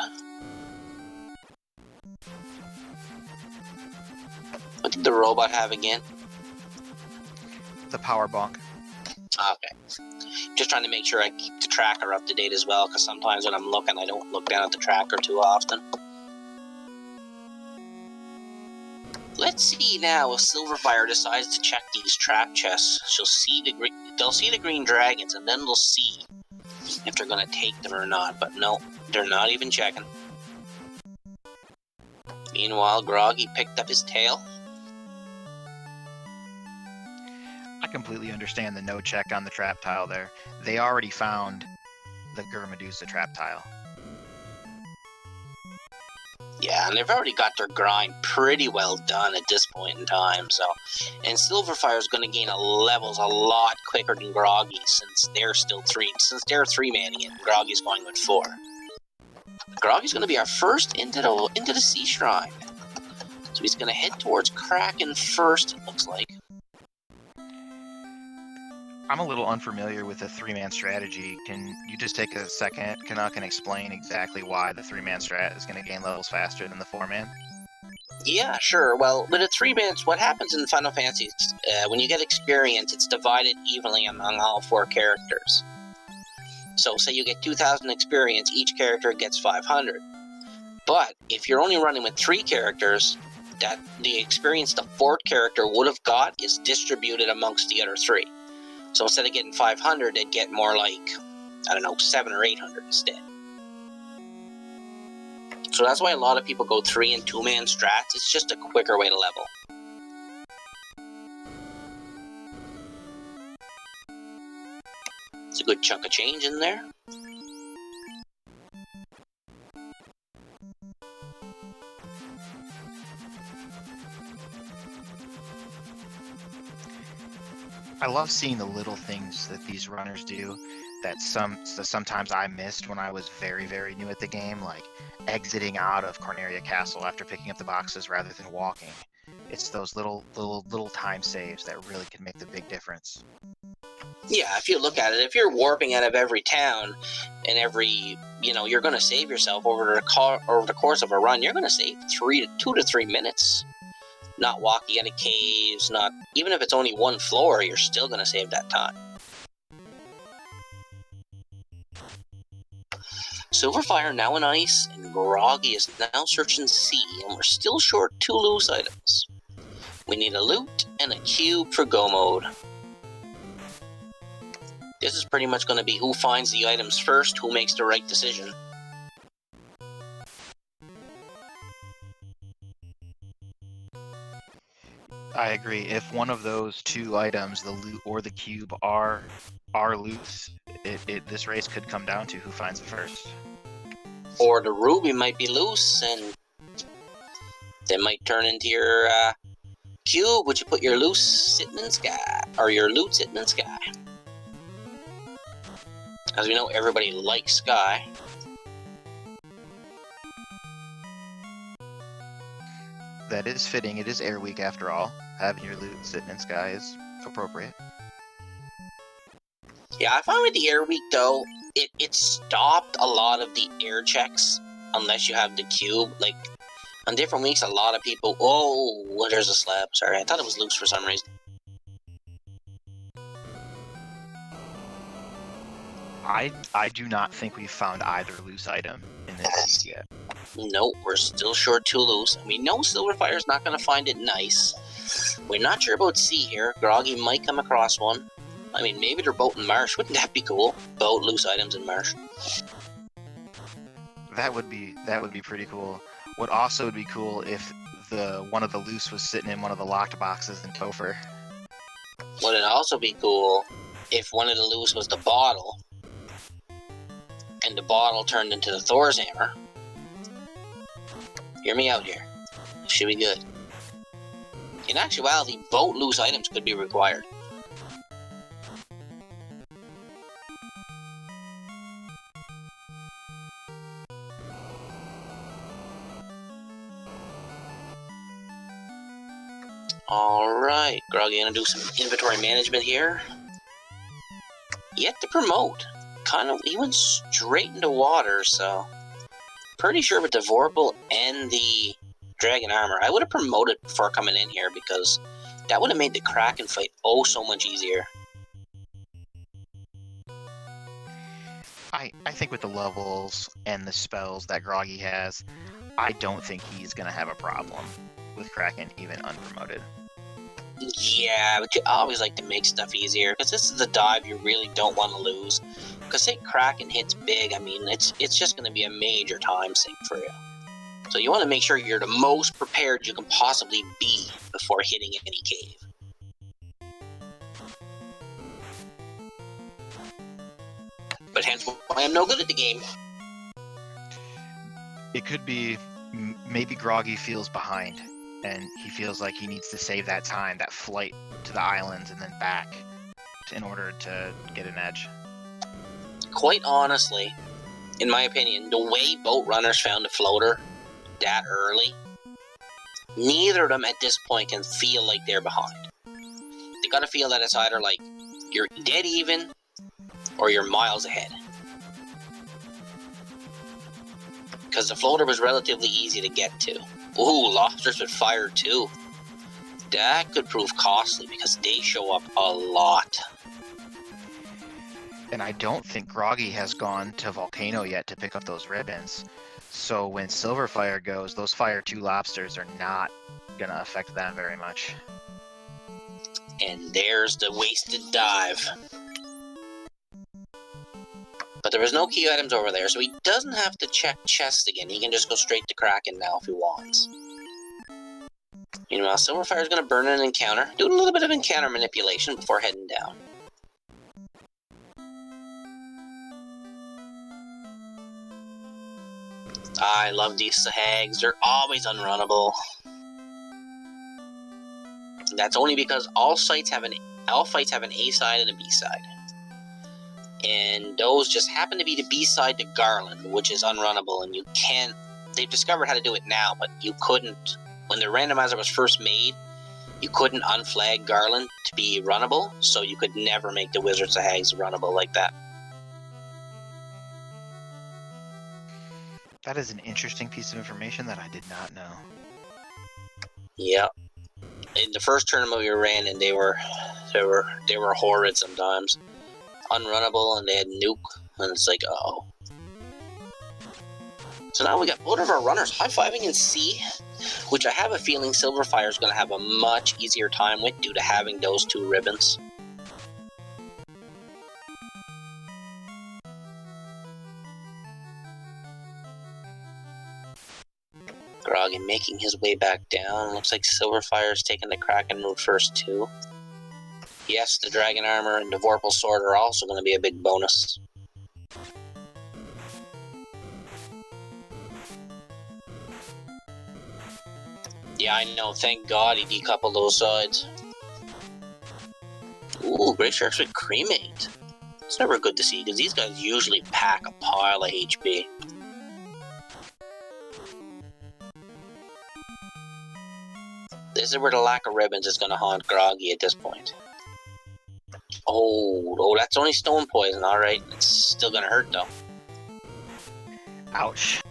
What did the robot have again? The power bonk. Okay. Just trying to make sure I keep the tracker up to date as well, because sometimes when I'm looking, I don't look down at the tracker too often. Let's see now if Sylverfyre decides to check these trap chests. They'll see the green dragons, and then they'll see if they're gonna take them or not. But no, they're not even checking. Meanwhile, Groggy picked up his tail. I completely understand the no check on the trap tile there. They already found the Gurmedusa trap tile. Yeah, and they've already got their grind pretty well done at this point in time, so. And Sylverfyre's going to gain levels a lot quicker than Groggy, since they're 3-manning it, and Groggy's going with 4. Groggy's going to be our first into the Sea Shrine. So he's going to head towards Kraken first, it looks like. I'm a little unfamiliar with the 3-man strategy. Can you just take a second, Canuck, and explain exactly why the 3-man strat is going to gain levels faster than the 4-man? Yeah, sure. Well, with a 3-man, what happens in Final Fantasy, when you get experience, it's divided evenly among all 4 characters. So, say you get 2,000 experience, each character gets 500. But, if you're only running with 3 characters, that the experience the 4th character would have got is distributed amongst the other 3. So instead of getting 500, they'd get more like, I don't know, 700 or 800 instead. So that's why a lot of people go 3- and 2-man strats. It's just a quicker way to level. It's a good chunk of change in there. I love seeing the little things that these runners do that sometimes I missed when I was very, very new at the game, like exiting out of Corneria Castle after picking up the boxes rather than walking. It's those little time saves that really can make the big difference. Yeah, if you look at it, if you're warping out of every town and you're going to save yourself over the course of a run, you're going to save 2 to 3 minutes. Not walking out of caves, even if it's only 1 floor, you're still going to save that time. Sylverfyre now in ice, and Groggy is now searching sea, and we're still short 2 loose items. We need a loot and a cube for go mode. This is pretty much going to be who finds the items first, who makes the right decision. I agree. If one of those 2 items, the loot or the cube, are loose, this race could come down to who finds it first. Or the ruby might be loose, and they might turn into your cube, which you put your loose sitting in sky, or your loot sitting in sky. As we know, everybody likes sky. That is fitting. It is Air Week after all. Having your loot sitting in sky is appropriate. Yeah, I find with the Air Week, though, it stopped a lot of the air checks, unless you have the cube. Like, on different weeks, a lot of people... Oh, there's a slab. Sorry, I thought it was loose for some reason. I do not think we've found either loose item in this yet. Nope, we're still short 2 loose. And we know Sylverfyre's not going to find it nice. We're not sure about C here. Groggy might come across one. I mean, maybe they're boat in marsh. Wouldn't that be cool? Boat, loose items in marsh. That would be pretty cool. What also would be cool if one of the loose was sitting in one of the locked boxes in Topher. Would it also be cool if one of the loose was the bottle, and the bottle turned into the Thor's hammer? Hear me out here. Should be good. In actuality, both loose items could be required. Alright, Groggy gonna do some inventory management here. Yet to promote. He went straight into water, so... Pretty sure with the Vorpal and the Dragon Armor, I would have promoted before coming in here, because that would have made the Kraken fight oh so much easier. I think with the levels and the spells that Groggy has, I don't think he's going to have a problem with Kraken even unpromoted. Yeah, but you always like to make stuff easier, because this is the dive you really don't want to lose. Because say Kraken hits big, I mean, it's just going to be a major time sink for you. So you want to make sure you're the most prepared you can possibly be before hitting any cave. But hence why I'm no good at the game. It could be maybe Groggy feels behind, and he feels like he needs to save that time, that flight to the islands and then back in order to get an edge. Quite honestly, in my opinion, the way boat runners found the floater that early, neither of them at this point can feel like they're behind. They gotta feel that it's either like you're dead even or you're miles ahead. Because the floater was relatively easy to get to. Ooh, lobsters with fire too. That could prove costly because they show up a lot. And I don't think Groggy has gone to Volcano yet to pick up those ribbons. So when Sylverfyre goes, those Fire 2 lobsters are not going to affect them very much. And there's the wasted dive. But there was no key items over there, so he doesn't have to check chests again. He can just go straight to Kraken now if he wants. Meanwhile, Sylverfyre's going to burn an encounter, doing a little bit of encounter manipulation before heading down. I love these hags. They're always unrunnable. That's only because all fights have an A side and a B side. And those just happen to be the B-side to Garland, which is unrunnable, and you can't... They've discovered how to do it now, but you couldn't... When the randomizer was first made, you couldn't unflag Garland to be runnable, so you could never make the Wizards of Hags runnable like that. That is an interesting piece of information that I did not know. Yep. In the first tournament we ran, and they were horrid sometimes. Unrunnable, and they had nuke, and it's like, oh. So now we got both of our runners high-fiving in C, which I have a feeling Sylverfyre is going to have a much easier time with due to having those 2 ribbons. Groggy making his way back down. Looks like Sylverfyre is taking the Kraken route first too. Yes, the Dragon Armor and the Vorpal Sword are also going to be a big bonus. Yeah, I know. Thank God he decoupled those sides. Ooh, Great Sharks with Cremate. It's never good to see, because these guys usually pack a pile of HP. This is where the lack of ribbons is going to haunt Groggy at this point. Oh, that's only stone poison, alright. It's still going to hurt, though. Ouch.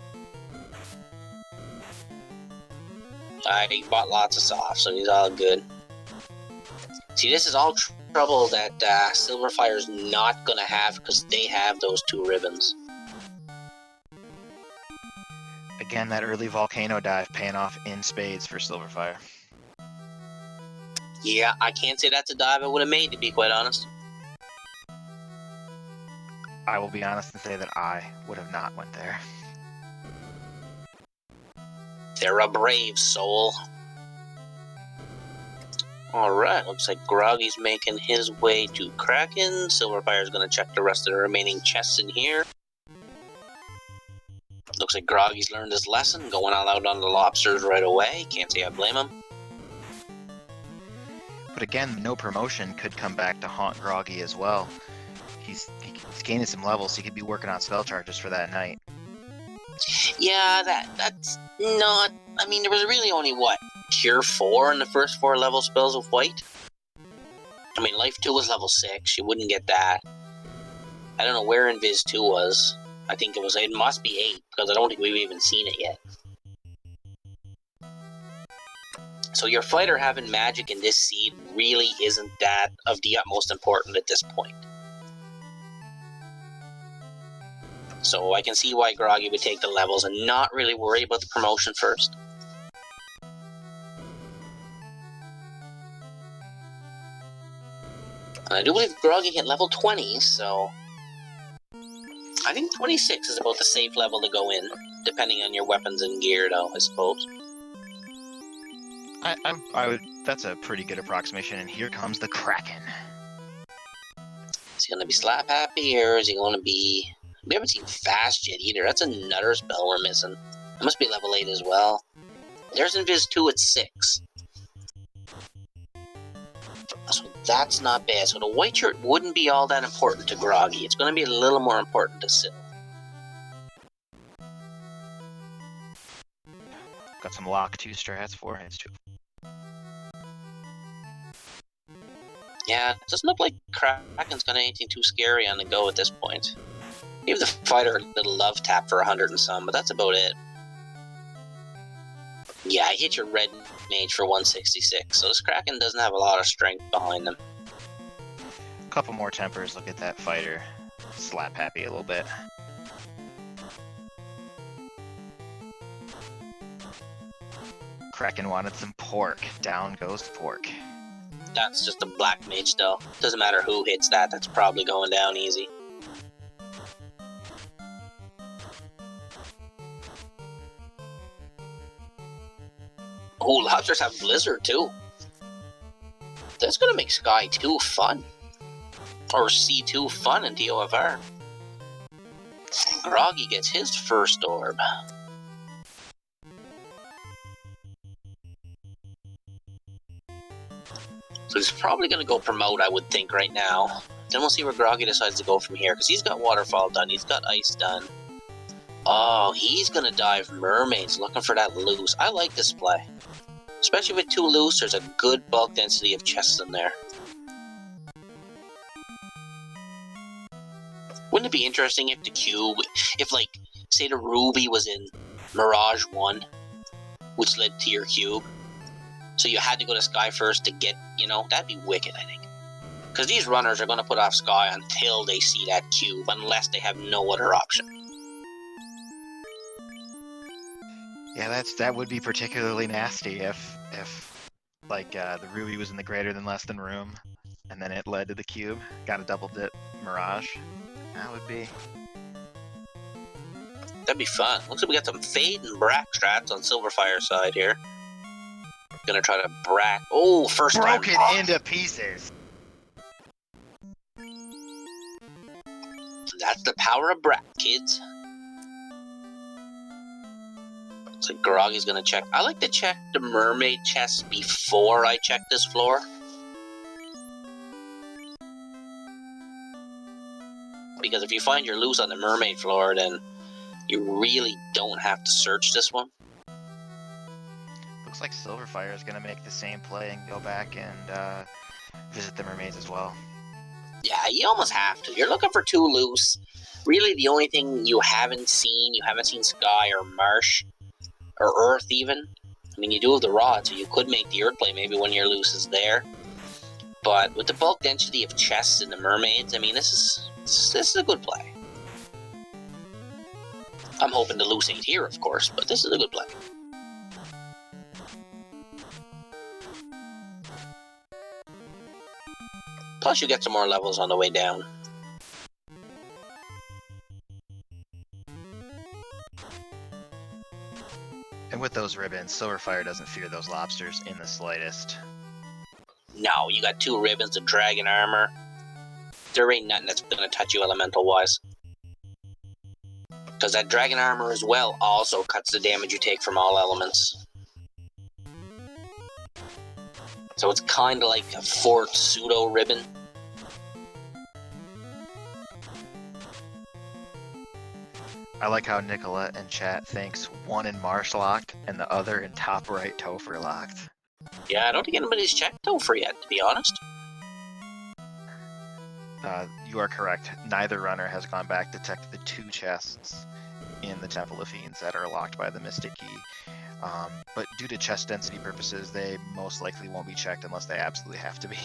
He bought lots of soft, so he's all good. See, this is all trouble that Sylverfyre's not going to have because they have those 2 ribbons. Again, that early volcano dive paying off in spades for Sylverfyre. Yeah, I can't say that's a dive I would have made, to be quite honest. I will be honest and say that I would have not went there. They're a brave soul. Alright, looks like Groggy's making his way to Kraken. Sylverfyre's going to check the rest of the remaining chests in here. Looks like Groggy's learned his lesson, going all out on the lobsters right away. Can't say I blame him. But again, no promotion could come back to haunt Groggy as well. He's gaining some levels, so he could be working on spell charges for that night. Yeah, that's not... I mean, there was really only, what, Cure 4 in the first 4 level spells of White? I mean, Life 2 was level 6, you wouldn't get that. I don't know where Invis 2 was. I think it must be 8, because I don't think we've even seen it yet. So your fighter having magic in this seed really isn't that of the utmost importance at this point. So I can see why Groggy would take the levels and not really worry about the promotion first. And I do believe Groggy hit level 20, so... I think 26 is about the safe level to go in, depending on your weapons and gear, though, I suppose. I would. That's a pretty good approximation. And here comes the Kraken. Is he gonna be slap happy, or is he gonna be? We haven't seen fast yet either. That's another spell we're missing. It must be level 8 as well. There's Invis 2 at 6. So that's not bad. So the white shirt wouldn't be all that important to Groggy. It's gonna be a little more important to Syl. Got some lock 2 strats, 4 hands 2. Yeah, it doesn't look like Kraken's got anything too scary on the go at this point. Give the fighter a little love tap for 100 and some, but that's about it. Yeah, I hit your red mage for 166, so this Kraken doesn't have a lot of strength behind him. A couple more tempers, look at that fighter. Slap happy a little bit. Kraken wanted some pork. Down goes the pork. That's just a black mage though. Doesn't matter who hits that, that's probably going down easy. Oh, lobsters have Blizzard too. That's gonna make Sky 2 fun. Or C2 fun in TOFR. And Groggy gets his first orb. So he's probably going to go promote, I would think, right now. Then we'll see where Groggy decides to go from here, because he's got Waterfall done, he's got Ice done. Oh, he's going to dive Mermaids, looking for that loose. I like this play. Especially with 2 loose, there's a good bulk density of chests in there. Wouldn't it be interesting if the cube, if, like, say the Ruby was in Mirage 1, which led to your cube? So you had to go to Sky first to get, you know, that'd be wicked, I think. Because these runners are going to put off Sky until they see that cube, unless they have no other option. Yeah, that would be particularly nasty if like the Ruby was in the greater than less than room, and then it led to the cube. Got a double dip Mirage. That would be. That'd be fun. Looks like we got some Fade and Brack strats on Sylverfyre's side here. Gonna try to Brack. Oh, first time. Broken into pieces. That's the power of Brack, kids. Looks like Groggy's gonna check. I like to check the mermaid chest before I check this floor. Because if you find your loose on the mermaid floor, then you really don't have to search this one. Looks like Sylverfyre is going to make the same play and go back and visit the mermaids as well. Yeah, you almost have to. You're looking for 2 loose. Really, the only thing you haven't seen Sky or Marsh, or Earth even. I mean, you do have the Rod, so you could make the Earth play maybe when your loose is there. But with the bulk density of chests in the mermaids, I mean, this is a good play. I'm hoping to lose 8 here, of course, but this is a good play. Plus, you get some more levels on the way down. And with those ribbons, Sylverfyre doesn't fear those lobsters in the slightest. No, you got 2 ribbons, the dragon armor. There ain't nothing that's gonna touch you elemental-wise. Because that dragon armor as well also cuts the damage you take from all elements. So it's kind of like a 4th pseudo ribbon. I like how Nicolette in chat thinks one in Marsh locked and the other in top right Topher locked. Yeah, I don't think anybody's checked Topher yet, to be honest. You are correct. Neither runner has gone back to check the 2 chests in the Temple of Fiends that are locked by the Mystic Key. But due to chest density purposes, they most likely won't be checked unless they absolutely have to be.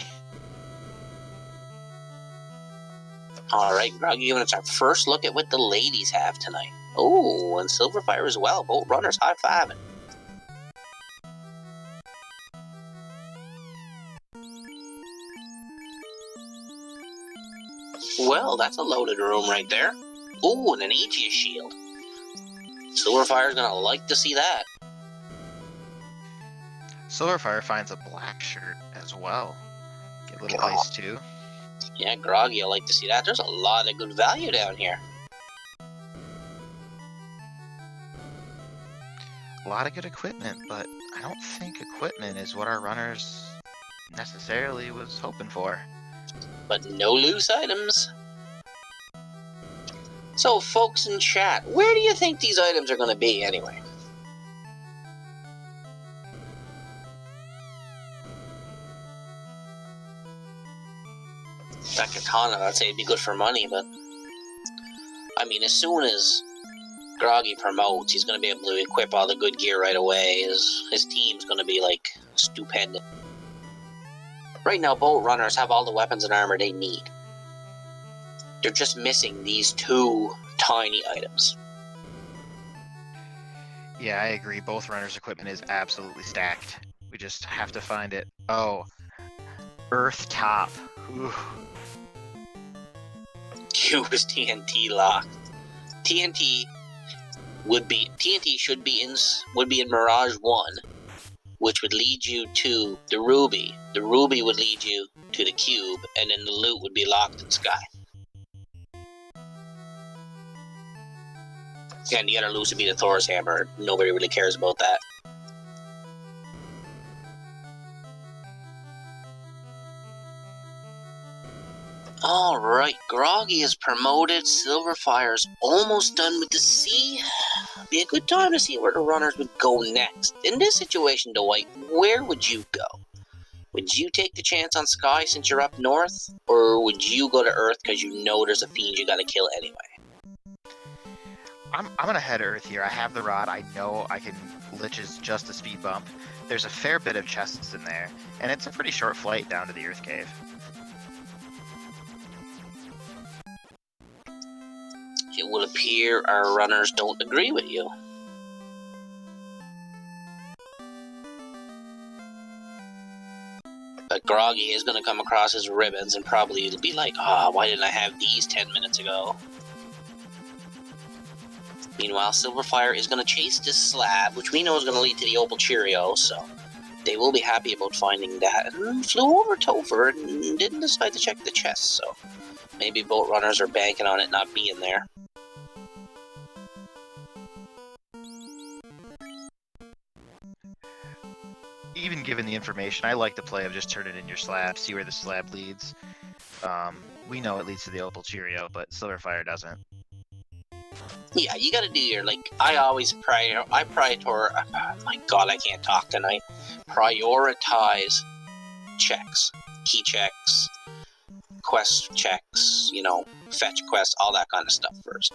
Alright, Groggy giving us our first look at what the ladies have tonight. Oh, and Sylverfyre as well. Both runners high-fiving. Well, that's a loaded room right there. Ooh, and an Aegis shield. Sylverfyre's gonna like to see that. Sylverfyre finds a black shirt as well. Get a little ice too. Yeah, Groggy, I like to see that. There's a lot of good value down here. A lot of good equipment, but I don't think equipment is what our runners necessarily was hoping for. But no loose items. So, folks in chat, where do you think these items are going to be anyway? That katana, I'd say it'd be good for money, but I mean, as soon as Groggy promotes, he's going to be able to equip all the good gear right away. His team's going to be, like, stupendous. Right now, boat runners have all the weapons and armor they need. They're just missing these 2 tiny items. Yeah, I agree. Both runners' equipment is absolutely stacked. We just have to find it. Oh, Earth Top. Ooh. Use TNT lock. TNT should be in Mirage 1, which would lead you to the Ruby. The Ruby would lead you to the Cube, and then the loot would be locked in Sky. And the other loot would be the Thor's Hammer. Nobody really cares about that. Alright, Groggy is promoted. Sylverfyre's almost done with the sea. Be a good time to see where the runners would go next. In this situation, Dwight, where would you go? Would you take the chance on Sky since you're up north? Or would you go to Earth because you know there's a fiend you gotta kill anyway? I'm gonna head Earth here. I have the rod. I know I can Lich's just a speed bump. There's a fair bit of chests in there, and it's a pretty short flight down to the Earth Cave. It will appear our runners don't agree with you. But Groggy is going to come across his ribbons and probably it'll be like, why didn't I have these 10 minutes ago? Meanwhile, Sylverfyre is going to chase this slab, which we know is going to lead to the Opal Cheerio, so they will be happy about finding that. And flew over Topher and didn't decide to check the chest, so maybe boat runners are banking on it not being there. Even given the information, I like the play of just turn it in your slab, see where the slab leads. We know it leads to the Opal Cheerio, but Sylverfyre doesn't. Yeah, you gotta do your, like, my god, I can't talk tonight. Prioritize checks. Key checks, quest checks, fetch quests, all that kind of stuff first.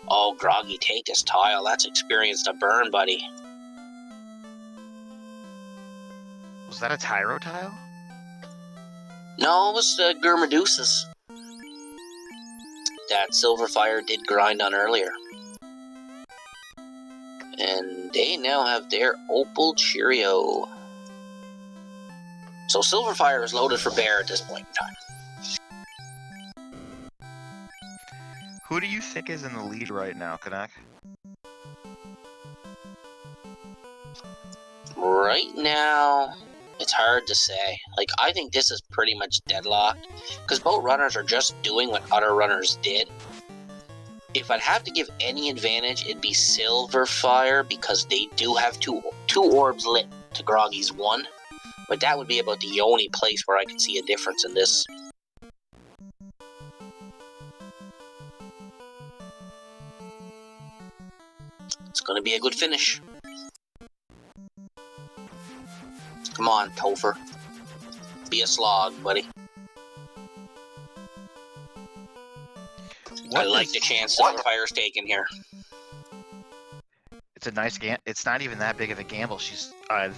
Oh, Groggy, take this tile. That's experienced a burn, buddy. Was that a Tyro tile? No, it was And they now have their Opal Cheerio. So Sylverfyre is loaded for bear at this point in time. Who do you think is in the lead right now, Kanak? Right now, it's hard to say. Like, I think this is pretty much deadlocked, because both runners are just doing what other runners did. If I'd have to give any advantage, it'd be Sylverfyre, because they do have two orbs lit to Groggy's one. But that would be about the only place where I could see a difference in this. It's going to be a good finish. Come on, Topher. Be a slog, buddy. I like the chance Sylverfyre's taking here. It's a nice game. It's not even that big of a gamble.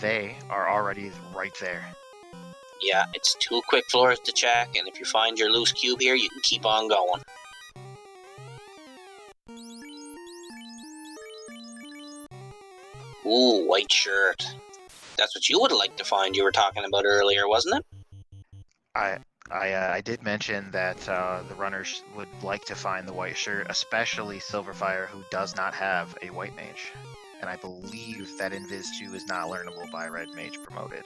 They are already right there. Yeah, it's 2 quick floors to check, and if you find your loose cube here, you can keep on going. Ooh, white shirt. That's what you would like to find you were talking about earlier, wasn't it? I did mention that the runners would like to find the white shirt, especially Sylverfyre, who does not have a white mage. And I believe that Invis 2 is not learnable by red mage promoted.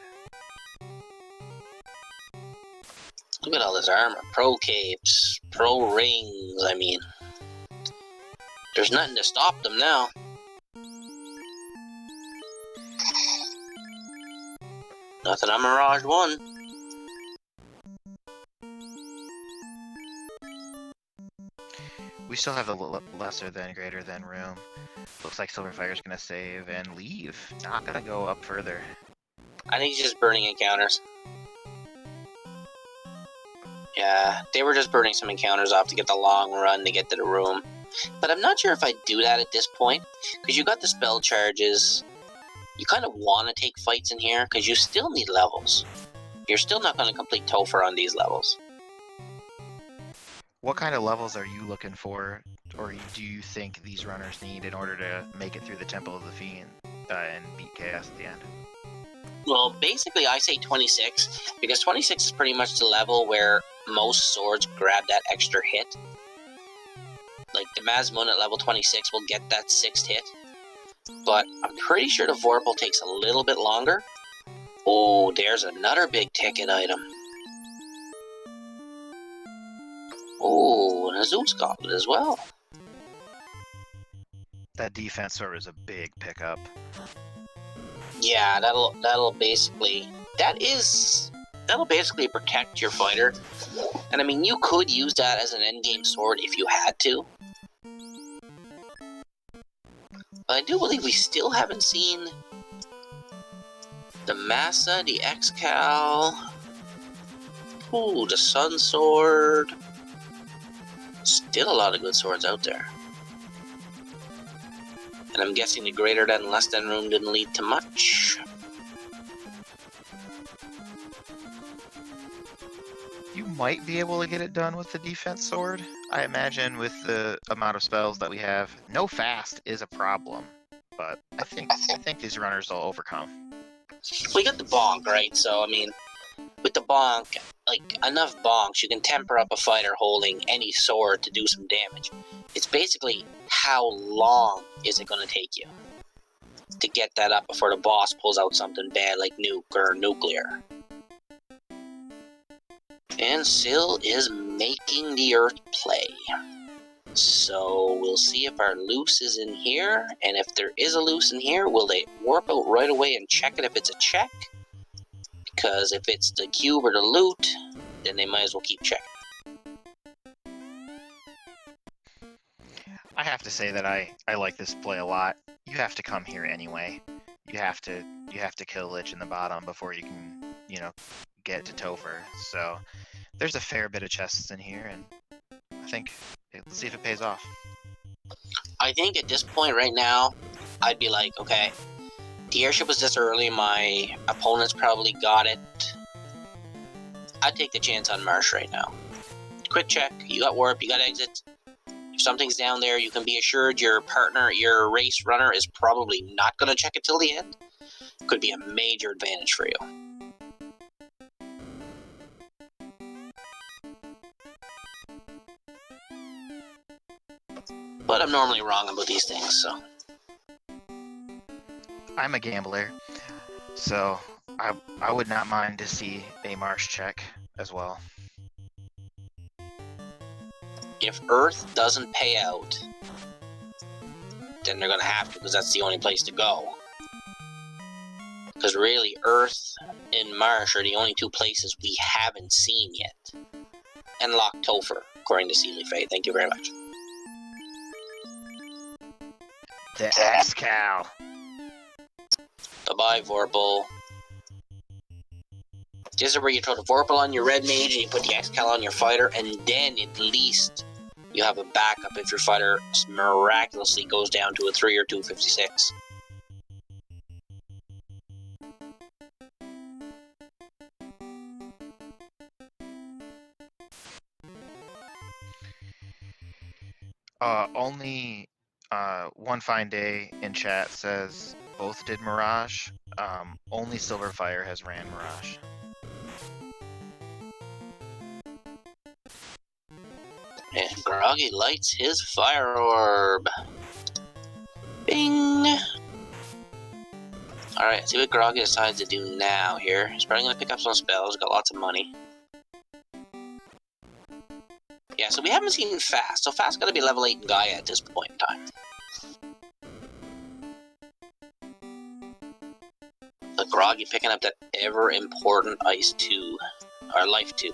Look at all this armor. Pro capes, pro rings, I mean. There's nothing to stop them now. Nothing on Mirage 1. We still have the lesser than greater than room. Looks like Sylverfyre's gonna save and leave. Not gonna go up further. I think he's just burning encounters. Yeah, they were just burning some encounters off to get the long run to get to the room. But I'm not sure if I'd do that at this point, because you got the spell charges. You kind of want to take fights in here, because you still need levels. You're still not going to complete Topher on these levels. What kind of levels are you looking for, or do you think these runners need in order to make it through the Temple of the Fiend and beat Chaos at the end? Well, basically I say 26, because 26 is pretty much the level where most swords grab that extra hit. Like, the Mazmoon at level 26 will get that 6th hit. But I'm pretty sure the Vorpal takes a little bit longer. Oh, there's another big ticket item. Oh, and a Zeus Gauntlet as well. That defense sword is a big pickup. Yeah, that'll basically protect your fighter. And I mean, you could use that as an endgame sword if you had to. But I do believe we still haven't seen the Massa, the X-Cal, ooh, the Sun Sword. Still a lot of good swords out there. And I'm guessing the greater than less than room didn't lead to much. You might be able to get it done with the defense sword. I imagine with the amount of spells that we have, no fast is a problem. But I think these runners will overcome. We got the bonk, right? So I mean, with the bonk, like enough bonks, you can temper up a fighter holding any sword to do some damage. It's basically how long is it going to take you to get that up before the boss pulls out something bad like nuke or nuclear. And Syl is making the Earth play. So we'll see if our loose is in here, and if there is a loose in here, will they warp out right away and check it if it's a check? Because if it's the cube or the loot, then they might as well keep checking. I have to say that I like this play a lot. You have to come here anyway. You have to kill Lich in the bottom before you can, get to Topher. So there's a fair bit of chests in here, and I think let's see if it pays off. I think at this point right now, I'd be like, okay, the airship was this early, my opponent's probably got it. I'd take the chance on Marsh right now. Quick check, you got warp, you got exit. If something's down there, you can be assured your partner, your race runner, is probably not going to check it till the end. Could be a major advantage for you. But I'm normally wrong about these things, so... I'm a gambler, so I would not mind to see a marsh check as well. If Earth doesn't pay out, then they're going to have to, because that's the only place to go. Because really, Earth and Marsh are the only two places we haven't seen yet. And Loch Topher, according to Sealy Faye. Thank you very much. The X-Cow. Bye-bye, Vorpal. This is where you throw the Vorpal on your red mage and you put the X-Cal on your fighter, and then at least you have a backup if your fighter miraculously goes down to a 3 or 256. Only One Fine Day in chat says both did Mirage. Only Sylverfyre has ran Mirage. And Groggy lights his fire orb. Bing! Alright, see what Groggy decides to do now here. He's probably going to pick up some spells, got lots of money. Yeah, so we haven't seen Fast, so Fast got to be level 8 in Gaia at this point in time. But Groggy picking up that ever-important Ice 2, or Life 2.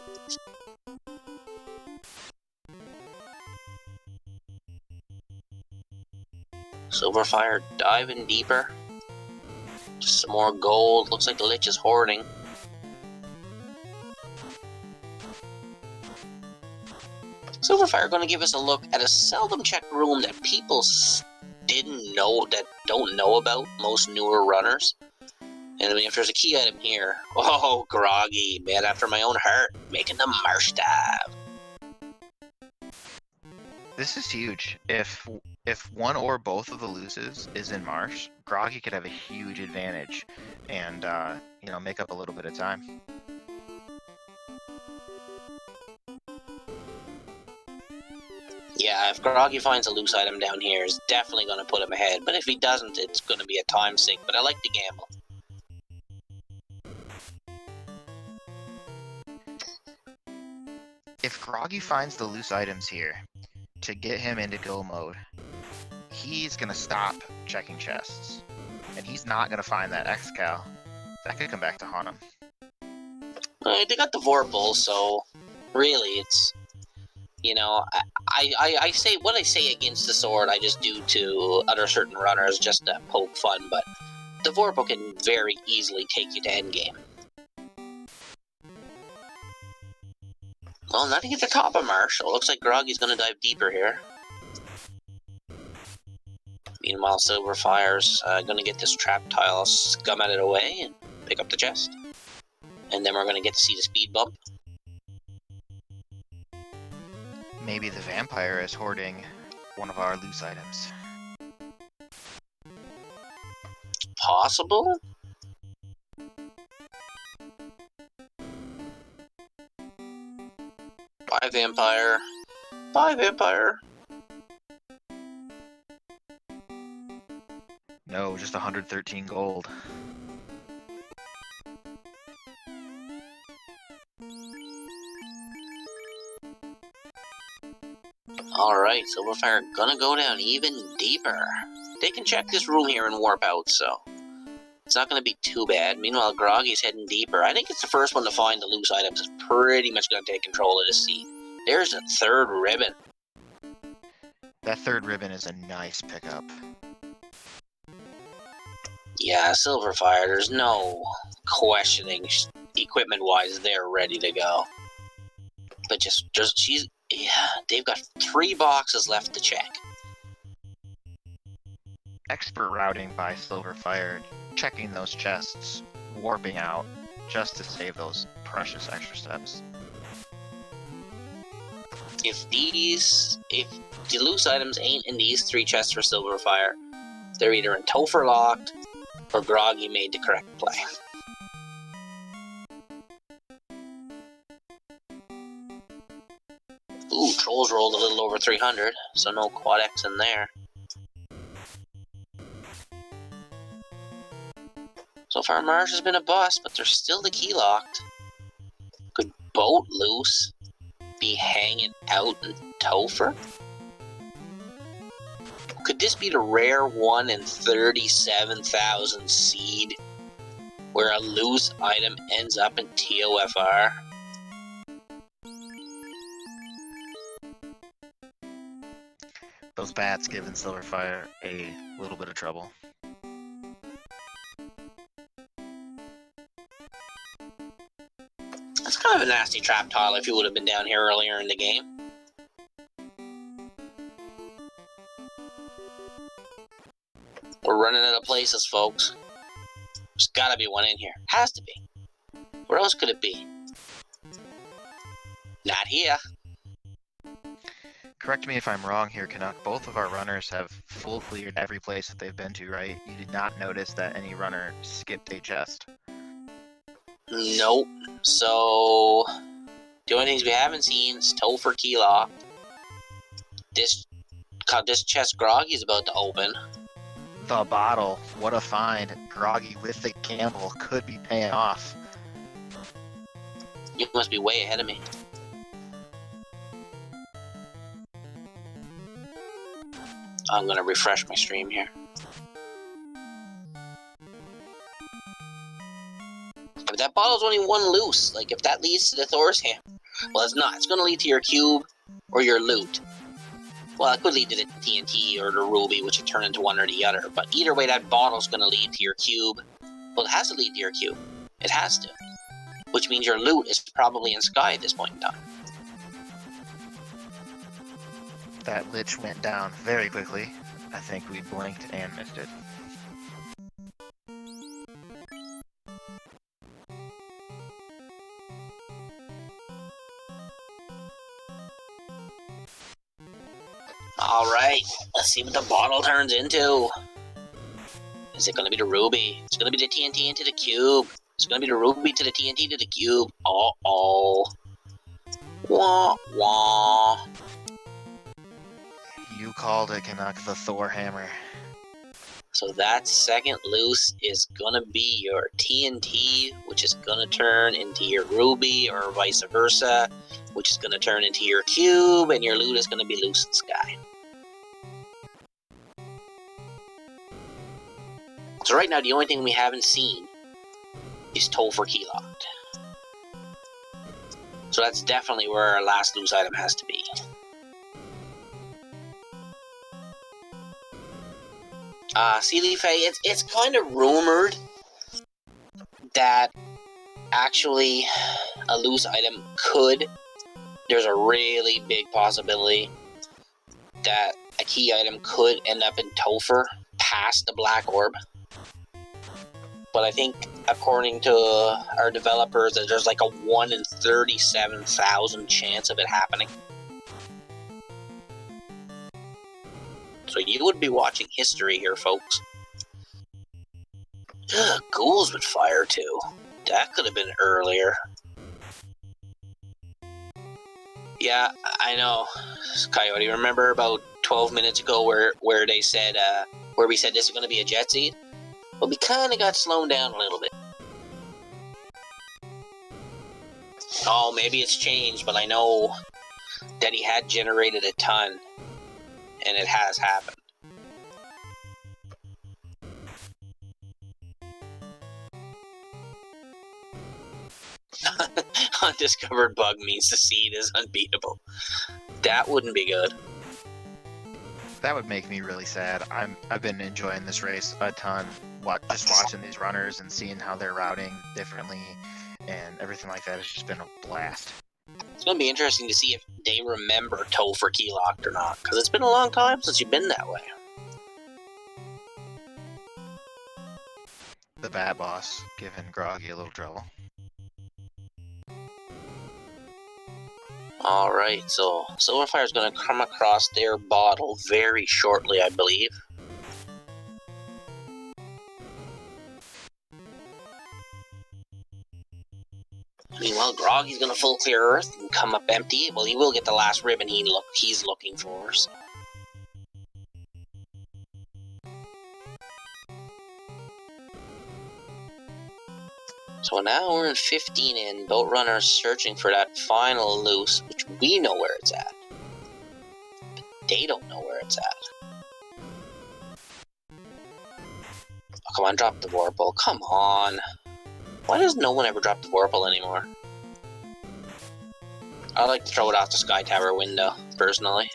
Sylverfyre diving deeper. Just some more gold. Looks like the Lich is hoarding. Sylverfyre going to give us a look at a seldom checked room that people don't know about, most newer runners. And I mean, if there's a key item here, oh, Groggy, man after my own heart, making the Marsh dive. This is huge. If one or both of the loses is in Marsh, Groggy could have a huge advantage and make up a little bit of time. Yeah, if Groggy finds a loose item down here, it's definitely going to put him ahead. But if he doesn't, it's going to be a time sink. But I like to gamble. If Groggy finds the loose items here to get him into go mode, he's going to stop checking chests. And he's not going to find that X-Cal. That could come back to haunt him. They got the Vorpal, so really it's... You know, I say what I say against the sword, I just do to other certain runners just to poke fun, but the Vorpal can very easily take you to endgame. Well, nothing at the top of Marsh, so it looks like Groggy's going to dive deeper here. Meanwhile, Sylverfyre's going to get this trap tile, scum out of the way, and pick up the chest. And then we're going to get to see the speed bump. Maybe the vampire is hoarding one of our loose items. Possible? Bye, vampire. Bye, vampire. No, just 113 gold. Alright, Sylverfyre gonna go down even deeper. They can check this room here and warp out, so it's not gonna be too bad. Meanwhile, Groggy's heading deeper. I think it's the first one to find the loose items is pretty much gonna take control of this seat. There's a third ribbon. That third ribbon is a nice pickup. Yeah, Sylverfyre, there's no questioning. Equipment-wise, they're ready to go. But they've got 3 boxes left to check. Expert routing by Sylverfyre, checking those chests, warping out, just to save those precious extra steps. If the loose items ain't in these 3 chests for Sylverfyre, they're either in Topher locked or Groggy made the correct play. Ooh, Trolls rolled a little over 300, so no quad X in there. So far, Marsh has been a bust, but there's still the key locked. Could Boat Loose be hanging out in Topher? Could this be the rare 1 in 37,000 seed where a loose item ends up in TOFR? Those bats giving Sylverfyre a little bit of trouble. That's kind of a nasty trap tile if you would have been down here earlier in the game. We're running out of places, folks. There's gotta be one in here. Has to be. Where else could it be? Not here. Correct me if I'm wrong here, Canuck. Both of our runners have full cleared every place that they've been to, right? You did not notice that any runner skipped a chest. Nope. So, the only things we haven't seen is Topher key lock. This chest Groggy's about to open. The bottle. What a find. Groggy with the gamble could be paying off. You must be way ahead of me. I'm gonna refresh my stream here. If that bottle's only 1 loose, like if that leads to the Thor's Hammer, well, it's not. It's gonna lead to your cube or your loot. Well, it could lead to the TNT or the Ruby, which would turn into one or the other. But either way, that bottle's gonna lead to your cube. Well, it has to lead to your cube. It has to. Which means your loot is probably in Sky at this point in time. That Lich went down very quickly. I think we blinked and missed it. Alright, let's see what the bottle turns into. Is it gonna be the Ruby? It's gonna be the TNT into the cube. It's gonna be the Ruby to the TNT to the cube. Uh-oh. Wah, wah. You called it, Canuck, the Thor Hammer. So that second loose is gonna be your TNT, which is gonna turn into your Ruby, or vice versa, which is gonna turn into your cube, and your loot is gonna be loose in Sky. So right now, the only thing we haven't seen is Topher key locked. So that's definitely where our last loose item has to be. Sylverfyre, it's kind of rumored that actually a loose item there's a really big possibility that a key item could end up in Topher past the Black Orb. But I think, according to our developers, that there's like a 1 in 37,000 chance of it happening. So you would be watching history here, folks. Ugh, ghouls with fire, too. That could have been earlier. Yeah, I know. Coyote, remember about 12 minutes ago where they said, where we said this is going to be a jet seed? Well, we kind of got slowed down a little bit. Oh, maybe it's changed, but I know that he had generated a ton, and it has happened. Undiscovered bug means the seed is unbeatable. That wouldn't be good. That would make me really sad. I've been enjoying this race a ton. Just watching these runners and seeing how they're routing differently and everything like that has just been a blast. It's going to be interesting to see if they remember Topher key locked or not, because it's been a long time since you've been that way. The Bat Boss giving Groggy a little trouble. Alright, so Sylverfyre is going to come across their bottle very shortly, I believe. Meanwhile, Groggy's going to full clear Earth and come up empty. Well, he will get the last ribbon he's looking for. So now we're in 15 in. Boat runners searching for that final loose, which we know where it's at. But they don't know where it's at. Oh, come on, drop the Vorpal. Come on. Why does no one ever drop the Vorpal anymore? I like to throw it off the Sky Tower window, personally.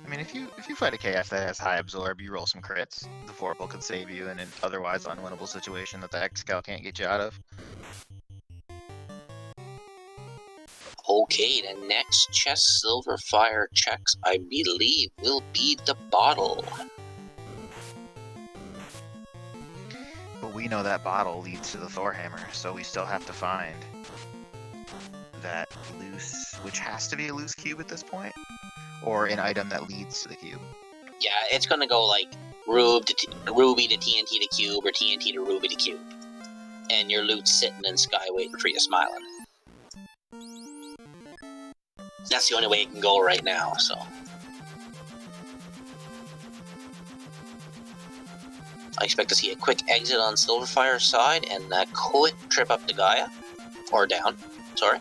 I mean, if you fight a KF that has high absorb, you roll some crits. The Vorpal could save you in an otherwise unwinnable situation that the X-Scout can't get you out of. Okay, the next chest Sylverfyre checks, I believe, will be the bottle. But we know that bottle leads to the Thor hammer, so we still have to find that loose, which has to be a loose cube at this point, or an item that leads to the cube. Yeah, it's gonna go like Ruby to TNT to cube, or TNT to Ruby to cube. And your loot's sitting in Sky waiting for you smiling. That's the only way it can go right now, so. I expect to see a quick exit on Sylverfyre's side and a quick trip up to Gaia. Or down, sorry.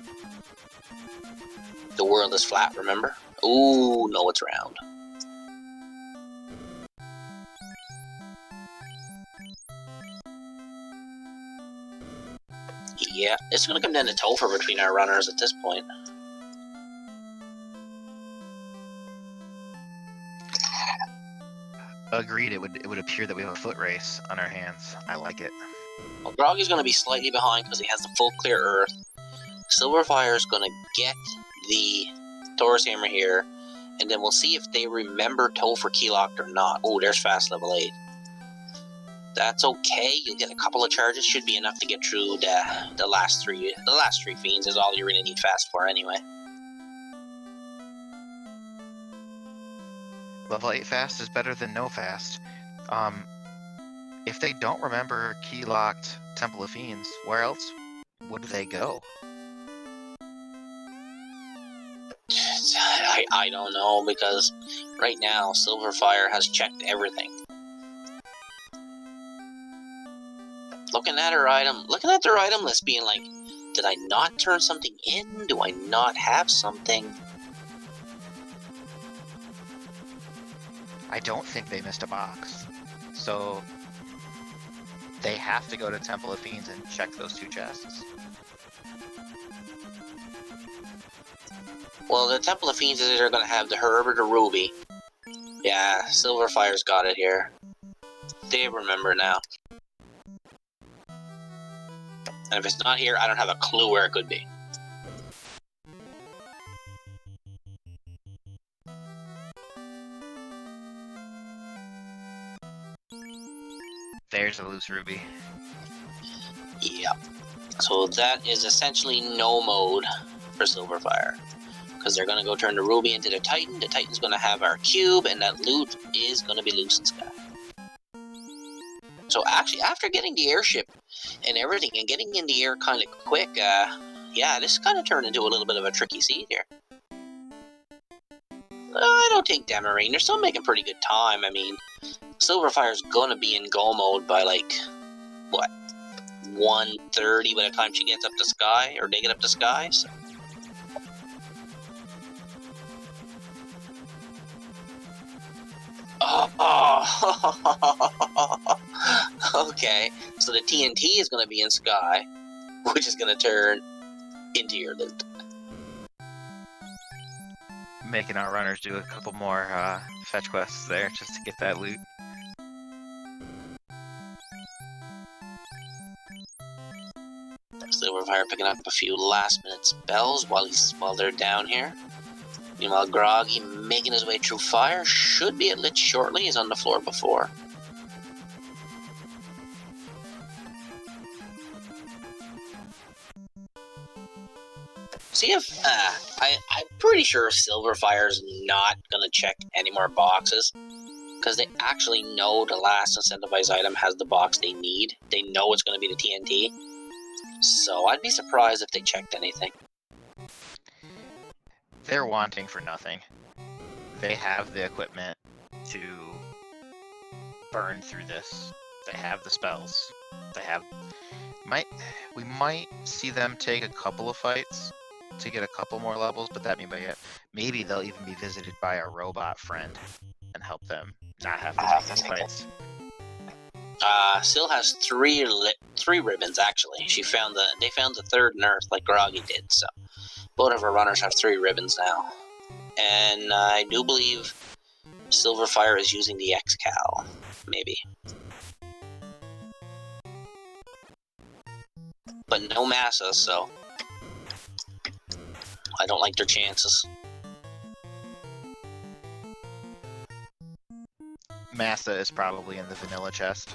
The world is flat, remember? Ooh, no, it's round. Yeah, it's gonna come down to Topher between our runners at this point. Agreed, it would appear that we have a foot race on our hands. I like it. Well, Groggy's gonna be slightly behind because he has the full clear Earth. Sylverfyre's gonna get the Taurus Hammer here, and then we'll see if they remember Topher keylocked or not. Oh, there's fast level 8. That's okay. You'll get a couple of charges. Should be enough to get through the last three. The last 3 fiends is all you're gonna need fast for anyway. Level 8 fast is better than no fast. If they don't remember key-locked Temple of Fiends, where else would they go? I don't know, because right now Sylverfyre has checked everything. Looking at their item list being like, did I not turn something in? Do I not have something? I don't think they missed a box. So they have to go to Temple of Fiends and check those 2 chests. Well, the Temple of Fiends is either going to have the Herb or the Ruby. Yeah, Sylverfyre's got it here. They remember now. And if it's not here, I don't have a clue where it could be. There's a loose ruby. Yeah. So that is essentially no mode for Sylverfyre. Because they're going to go turn the Ruby into the Titan. The Titan's going to have our cube, and that loot is going to be loose in Sky. So actually, after getting the airship and everything, and getting in the air kind of quick, yeah, this kind of turned into a little bit of a tricky seed here. I don't think Demarine, they're still making pretty good time. I mean, Sylverfyre's going to be in go mode by like, what, 1:30 by the time she gets up to Sky, or they get up to Sky, so. Oh, okay. So the TNT is going to be in Sky, which is going to turn into your loot. Making our runners do a couple more fetch quests there just to get that loot. Sylverfyre picking up a few last-minute spells while they're down here. Meanwhile, Groggy making his way through fire, should be at lit shortly, he's on the floor before. See if, I'm pretty sure Silverfire's not gonna check any more boxes, because they actually know the last incentivized item has the box they need. They know it's gonna be the TNT, so I'd be surprised if they checked anything. They're wanting for nothing. They have the equipment to burn through this. They have the spells. They have... We might see them take a couple of fights to get a couple more levels, but that maybe they'll even be visited by a robot friend and help them not have to take any fights. Sil has three ribbons actually. They found the third Earth like Groggy did, so both of our runners have 3 ribbons now. And I do believe Sylverfyre is using the X-Cal, maybe. But no Massa, so I don't like their chances. Massa is probably in the vanilla chest.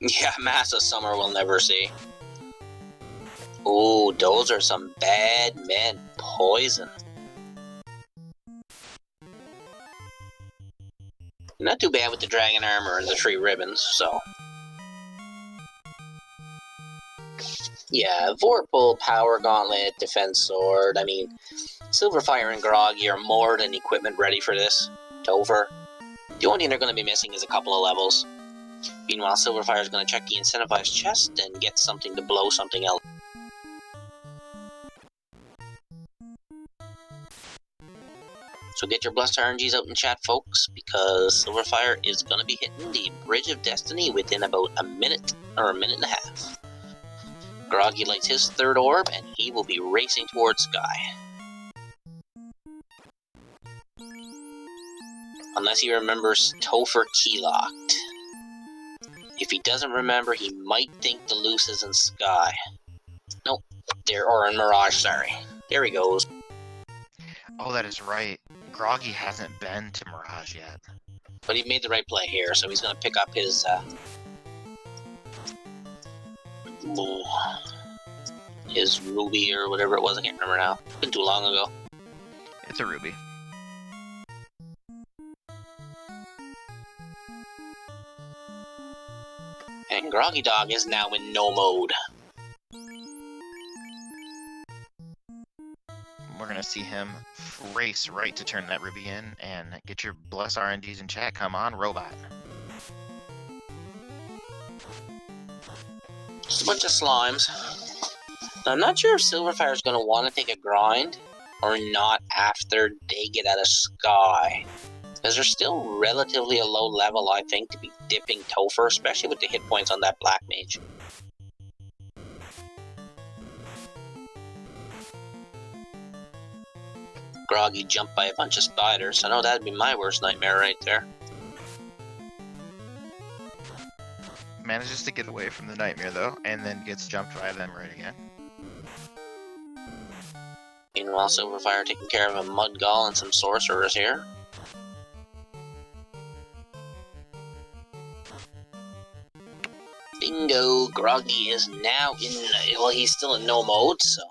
Yeah, Massa Summer will never see. Ooh, those are some bad men. Poison. Not too bad with the dragon armor and the 3 ribbons, so... Yeah, Vorpal, Power Gauntlet, Defense Sword. I mean, Silverfyre and Groggy are more than equipment ready for this. Topher. The only thing they're going to be missing is a couple of levels. Meanwhile, Silverfyre is going to check the incentivized chest and get something to blow something else. So get your blessed RNGs out in chat, folks, because Silverfyre is going to be hitting the Bridge of Destiny within about a minute or a minute and a half. Groggy lights his 3rd orb, and he will be racing towards Sky. Unless he remembers Topher keylocked. If he doesn't remember, he might think the loose is in Sky. Nope, or in Mirage, sorry. There he goes. Oh, that is right. Groggy hasn't been to Mirage yet. But he made the right play here, so he's going to pick up his, his ruby or whatever it was, I can't remember now. It's been too long ago. It's a ruby. And Groggy Dog is now in no mode. We're gonna see him race right to turn that ruby in and get your bless RNGs in chat. Come on, robot. Just a bunch of slimes. Now, I'm not sure if Silverfyre is going to want to take a grind or not after they get out of Sky. Because they're still relatively a low level, I think, to be dipping Topher, especially with the hit points on that Black Mage. Groggy jumped by a bunch of spiders. I know that'd be my worst nightmare right there. Manages to get away from the nightmare though, and then gets jumped by them right again. Meanwhile, Silverfyre taking care of a Mudgall and some sorcerers here. Bingo! Groggy is now in... Well, he's still in no mode, so...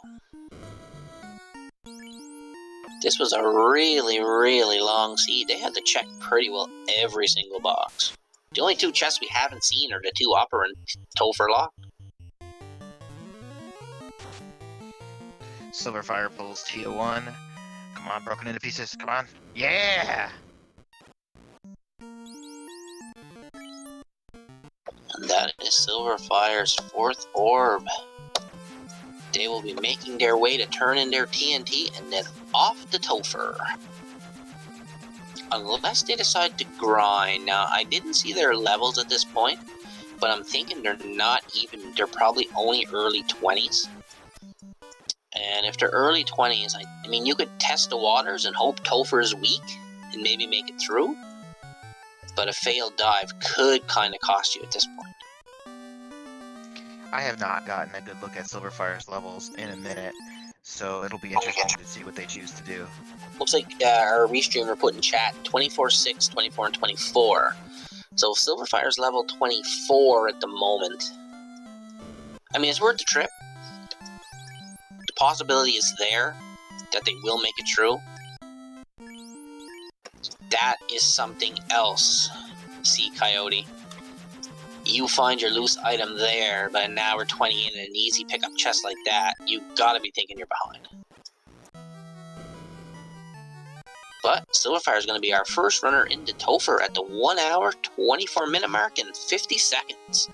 This was a really, really long seed. They had to check pretty well every single box. The only 2 chests we haven't seen are the 2 upper and Topher locked. Silverfyre pulls Tia 1. Come on, broken into pieces. Come on. Yeah! And that is Silverfire's 4th orb. They will be making their way to turn in their TNT and then off to Topher. Unless they decide to grind. Now, I didn't see their levels at this point, but I'm thinking they're probably only early 20s. And if they're early 20s, I mean, you could test the waters and hope Topher is weak and maybe make it through. But a failed dive could kind of cost you at this point. I have not gotten a good look at Silverfire's levels in a minute, so it'll be interesting to see what they choose to do. Looks like our Restreamer put in chat 24, 6, 24, and 24. So Silverfire's level 24 at the moment. I mean, it's worth the trip. The possibility is there that they will make it through. That is something else, Sea Coyote. You find your loose item there, but an hour 20 in an easy pickup chest like that, you gotta be thinking you're behind. But Sylverfyre is going to be our first runner into Topher at the 1 hour, 24 minute mark in 50 seconds.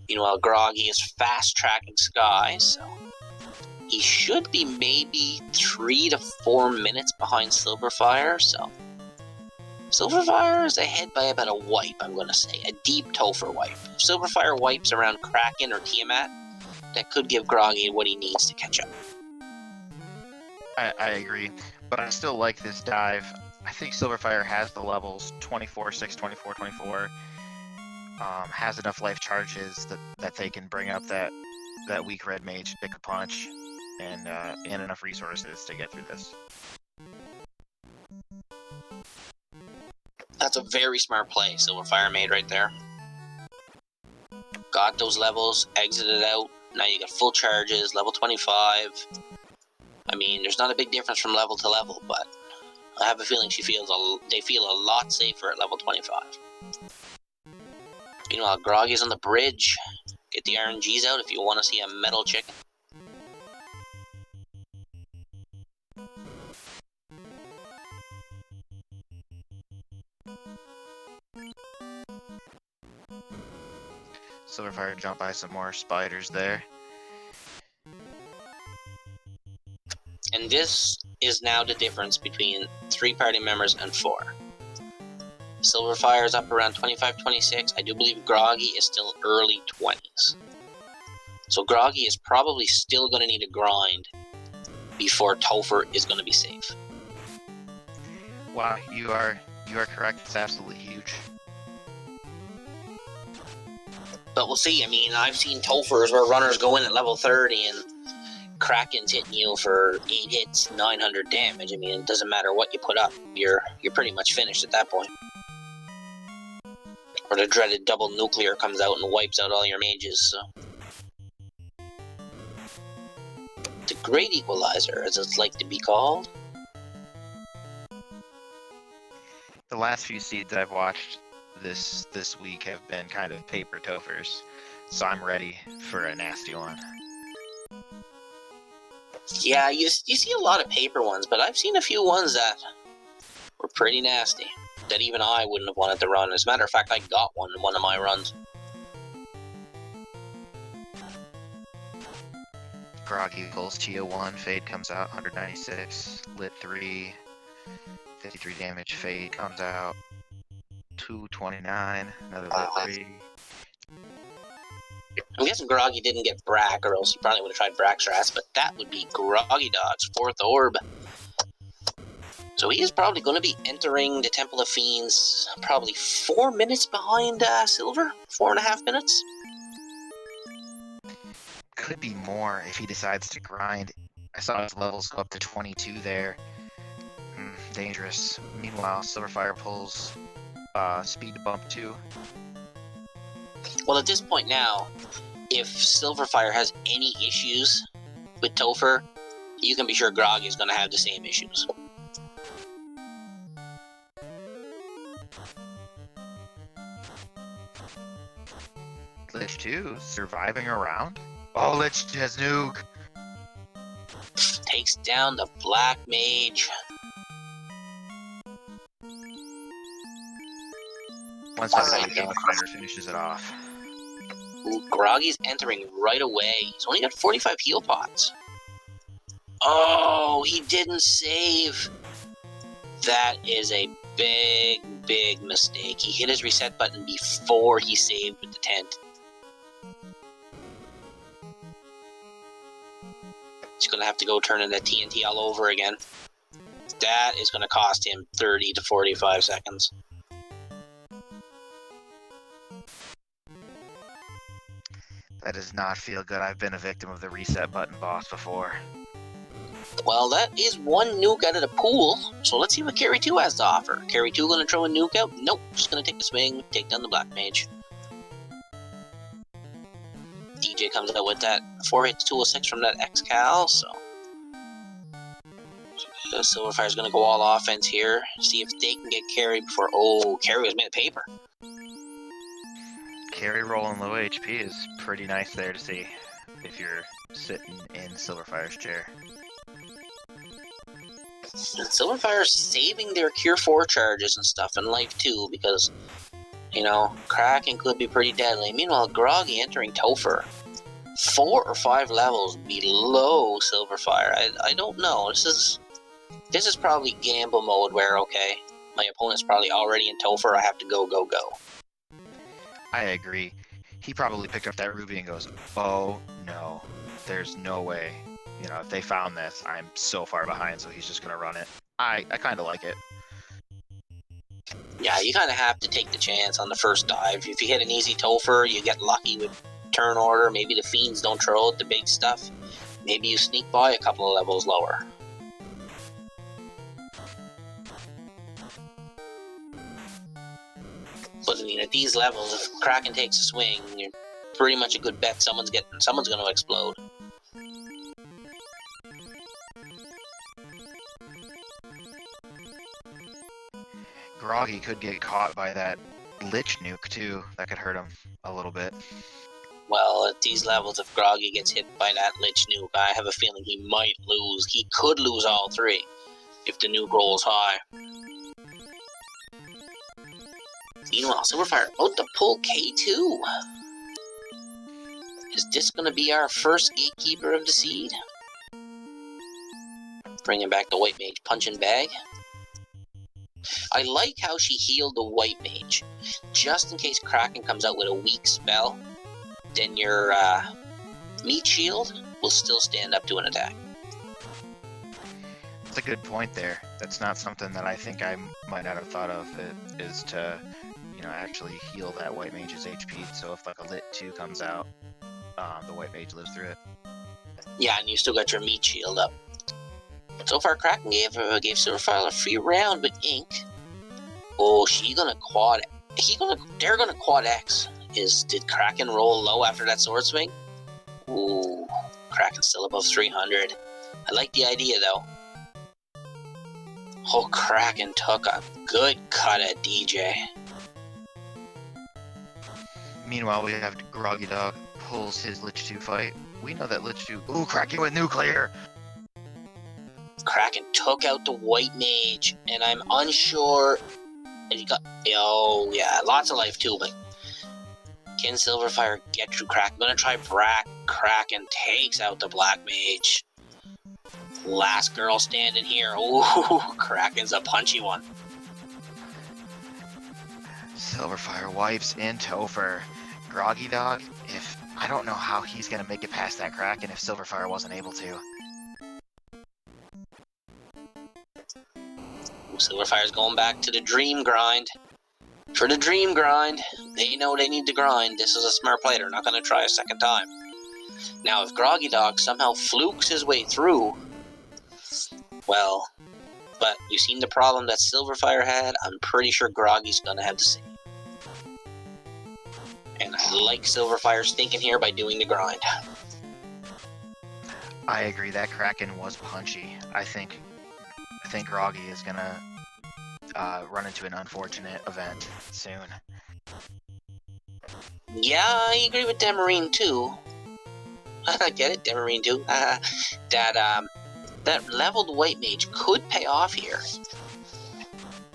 Meanwhile, Groggy is fast tracking Sky, so he should be maybe 3 to 4 minutes behind Sylverfyre, so Sylverfyre is ahead by about a wipe, I'm going to say. A deep Topher wipe. If Sylverfyre wipes around Kraken or Tiamat, that could give Groggy what he needs to catch up. I agree, but I still like this dive. I think Sylverfyre has the levels 24, 6, 24, 24. Has enough life charges that they can bring up that weak red mage, pick a punch, and enough resources to get through this. That's a very smart play Sylverfyre made right there. Got those levels, exited out. Now you got full charges, level 25. I mean, there's not a big difference from level to level, but I have a feeling they feel a lot safer at level 25. Meanwhile, Groggy's on the bridge. Get the RNGs out if you want to see a metal chicken. Sylverfyre jumped by some more spiders there. And this is now the difference between 3 party members and 4. Sylverfyre is up around 25, 26. I do believe Groggy is still early 20s. So Groggy is probably still going to need a grind before Topher is going to be safe. Wow, you are correct. It's absolutely huge. But we'll see. I mean, I've seen Tophers where runners go in at level 30 and Kraken's hitting you for 8 hits, 900 damage. I mean, it doesn't matter what you put up. You're pretty much finished at that point. Or the dreaded double nuclear comes out and wipes out all your mages, so. The Great Equalizer, as it's like to be called. The last few seeds I've watched this week have been kind of paper Tophers, so I'm ready for a nasty one. Yeah, you see a lot of paper ones, but I've seen a few ones that were pretty nasty, that even I wouldn't have wanted to run. As a matter of fact, I got one in one of my runs. Groggy pulls Tia 1, Fade comes out, 196, Lit 3, 53 damage, Fade comes out, 229, another Lit 3. I'm guessing Groggy didn't get Brack, or else he probably would have tried Brack's Rats, but that would be Groggy Dog's 4th orb. So he is probably going to be entering the Temple of Fiends probably 4 minutes behind Silver? 4.5 minutes? Could be more if he decides to grind. I saw his levels go up to 22 there. Dangerous. Meanwhile, Sylverfyre pulls speed bump 2. Well, at this point now, if Sylverfyre has any issues with Topher, you can be sure Groggy is going to have the same issues. Lich 2, surviving around? Oh, Lich has nuke! Takes down the Black Mage. Once the Fighter finishes it off. Ooh, Groggy's entering right away. He's only got 45 heal pots. Oh, he didn't save. That is a big, big mistake. He hit his reset button before he saved with the tent. He's going to have to go turn in that TNT all over again. That is going to cost him 30 to 45 seconds. That does not feel good. I've been a victim of the reset button boss before. Well, that is one nuke out of the pool, so let's see what Carry 2 has to offer. Carry 2 going to throw a nuke out? Nope, just going to take a swing, take down the Black Mage. The DJ comes out with that 4 hits 206 from that X-Cal, so Silverfire's going to go all offense here, see if they can get Carry before... Oh, Carry was made of paper. Carry rolling low HP is pretty nice there to see if you're sitting in Silverfire's chair. And Silverfire's saving their Cure 4 charges and stuff in Life 2 because, you know, Kraken could be pretty deadly. Meanwhile, Groggy entering Topher 4 or 5 levels below Silverfire. I don't know. This is probably gamble mode where, okay, my opponent's probably already in Topher, I have to go. I agree. He probably picked up that ruby and goes, oh no, there's no way. You know, if they found this, I'm so far behind, so he's just going to run it. I kind of like it. Yeah, you kind of have to take the chance on the first dive. If you hit an easy Topher, you get lucky with turn order. Maybe the Fiends don't throw out the big stuff. Maybe you sneak by a couple of levels lower. But I mean, at these levels, if Kraken takes a swing, you're pretty much a good bet someone's going to explode. Groggy could get caught by that Lich nuke too. That could hurt him a little bit. Well, at these levels, if Groggy gets hit by that Lich nuke, I have a feeling he might lose. He could lose all 3 if the nuke rolls high. Meanwhile, Silverfire about to pull K2. Is this going to be our first Gatekeeper of the Seed? Bringing back the White Mage punching bag. I like how she healed the White Mage. Just in case Kraken comes out with a weak spell, then your Meat Shield will still stand up to an attack. That's a good point there. That's not something that I think I might not have thought of, is to, you know, actually heal that White Mage's HP, so if like a Lit 2 comes out, the White Mage lives through it. Yeah, and you still got your Meat Shield up. But so far, Kraken gave Silverfire a free round with Ink. Oh, they're gonna quad X. Did Kraken roll low after that sword swing? Ooh, Kraken's still above 300. I like the idea though. Oh, Kraken took a good cut at DJ. Meanwhile, we have Groggy Dog pulls his Lich 2 fight. We know that Lich 2... Ooh, Kraken with nuclear! Kraken took out the White Mage, and I'm unsure... He got... Oh, yeah, lots of life too, but... Can Silverfire get through Kraken? I'm gonna try Kraken takes out the Black Mage. Last girl standing here. Ooh, Kraken's a punchy one. Silverfire wipes in Topher. Groggy Dog, I don't know how he's gonna make it past that Kraken if Silverfire wasn't able to. Silverfire's going back to the dream grind. For the dream grind, they know they need to grind. This is a smart play. They're not going to try a second time. Now, if Groggy Dog somehow flukes his way through, well, but you've seen the problem that Silverfire had. I'm pretty sure Groggy's going to have the same. And I like Silverfire's thinking here by doing the grind. I agree, that Kraken was punchy. I think Groggy is gonna run into an unfortunate event soon. Yeah, I agree with Demarine too. I get it, Demarine too. That leveled White Mage could pay off here.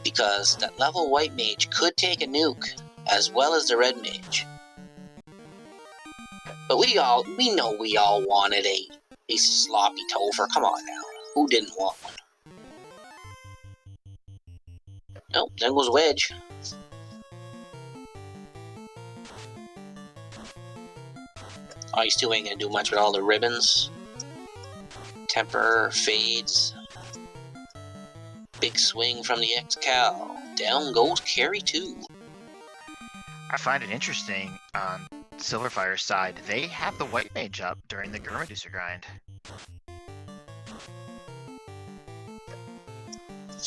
Because that level White Mage could take a nuke, as well as the Red Mage. But we all wanted a sloppy Topher. Come on now. Who didn't want one? Oh, there goes Wedge. Oh, you still ain't gonna do much with all the ribbons. Temper, fades. Big swing from the X-Cal. Down goes Carry 2. I find it interesting on Silverfire's side, they have the White Mage up during the Gurmaducer grind.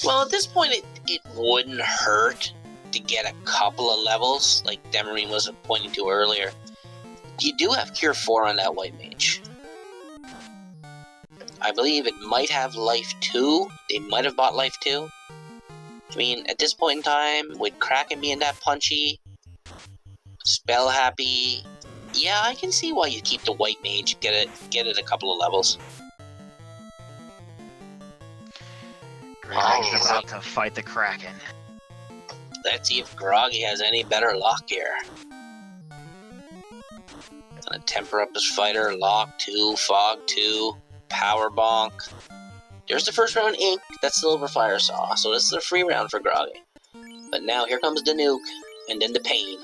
Well, at this point, it wouldn't hurt to get a couple of levels, like Demarine was pointing to earlier. You do have Cure 4 on that White Mage. I believe it might have Life 2. They might have bought Life 2. I mean, at this point in time, with Kraken being that punchy, spell happy, yeah, I can see why you keep the White Mage, get it a couple of levels. Groggy's about to fight the Kraken. Let's see if Groggy has any better luck here. Gonna temper up his fighter, Lock 2, Fog 2, Power Bonk. There's the first round Ink that Sylverfyre saw, so this is a free round for Groggy. But now here comes the nuke, and then the pain.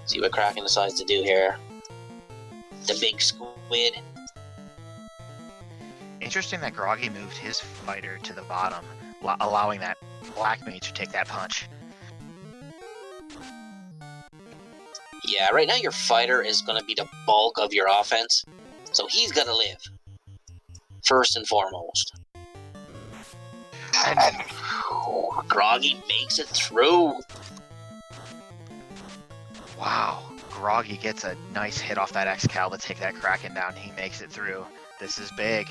See what Kraken decides to do here. The big squid. Interesting that Groggy moved his fighter to the bottom, allowing that Black Mage to take that punch. Yeah, right now your fighter is going to be the bulk of your offense, so he's going to live. First and foremost. And Groggy makes it through. wow, Groggy gets a nice hit off that X-Cal to take that Kraken down. He makes it through. This is big.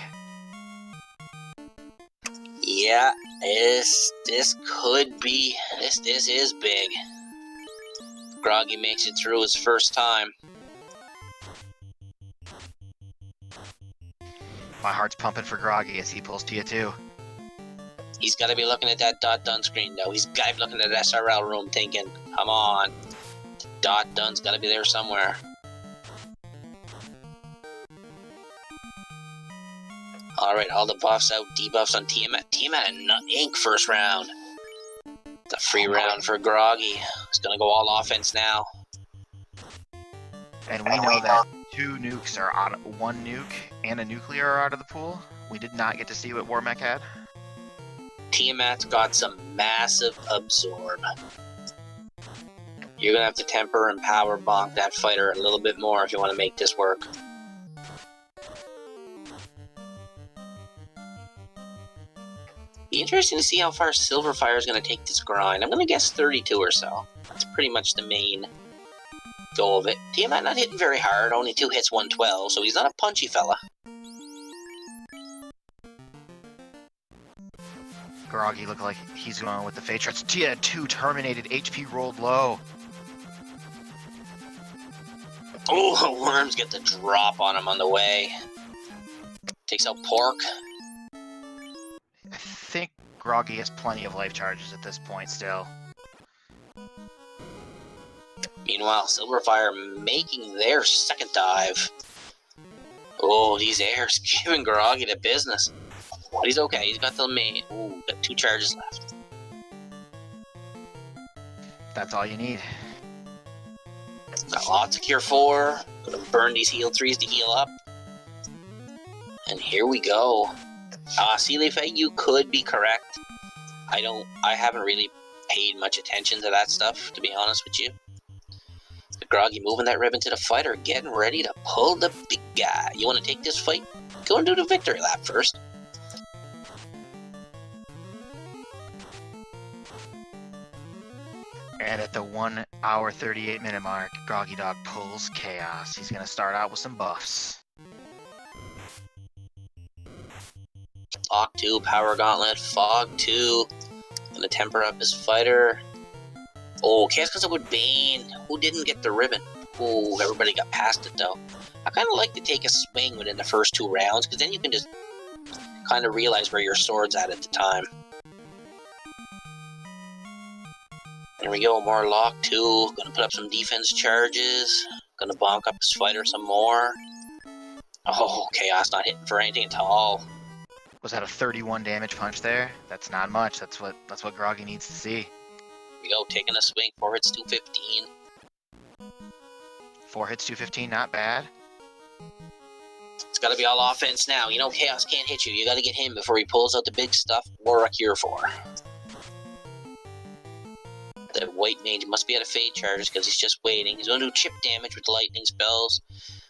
Yeah, this could be, this is big. Groggy makes it through his first time. My heart's pumping for Groggy as he pulls Tia 2. He's got to be looking at that dot done screen though. He's got to be looking at that SRL room thinking, come on, the dot done's got to be there somewhere. Alright, all the buffs out, debuffs on Tiamat. Tiamat and Ink first round. The free round for Groggy. He's gonna go all offense now. And we know that 2 nukes are out. 1 nuke and a nuclear are out of the pool. We did not get to see what Warmech had. Tiamat's got some massive absorb. You're gonna have to temper and power bonk that fighter a little bit more if you want to make this work. Be interesting to see how far Sylverfyre is going to take this grind. I'm going to guess 32 or so. That's pretty much the main goal of it. Tiamat not hitting very hard, only 2 hits, 112, so he's not a punchy fella. Groggy looked like he's going with the Fate Shots. Tia 2 terminated, HP rolled low. Oh, Worms get the drop on him on the way. Takes out Pork. I think Groggy has plenty of life charges at this point still. Meanwhile, Sylverfyre making their second dive. Oh, these airs giving Groggy the business. But he's okay, he's got the main. Ooh, got 2 charges left. That's all you need. Got lots of Cure 4. Gonna burn these heal 3s to heal up. And here we go. Sylverfyre, you could be correct. I haven't really paid much attention to that stuff, to be honest with you. But Groggy moving that ribbon to the fighter, getting ready to pull the big guy. You want to take this fight? Go and do the victory lap first. And at the 1 hour 38 minute mark, Groggy Dog pulls Chaos. He's going to start out with some buffs. Lock 2, Power Gauntlet, Fog 2. Gonna temper up his fighter. Oh, Chaos comes up with Bane. Who didn't get the ribbon? Oh, everybody got past it though. I kind of like to take a swing within the first 2 rounds, because then you can just kind of realize where your sword's at the time. There we go, more Lock 2. Gonna put up some defense charges. Gonna bonk up his fighter some more. Oh, Chaos not hitting for anything at all. Was that a 31 damage punch there? That's not much. That's what Groggy needs to see. Here we go, taking a swing. 4 hits, 215. 4 hits, 215, not bad. It's got to be all offense now. You know Chaos can't hit you. You got to get him before he pulls out the big stuff or a Cure 4. The White Mage must be out of Fade Charges because he's just waiting. He's going to do chip damage with the lightning spells.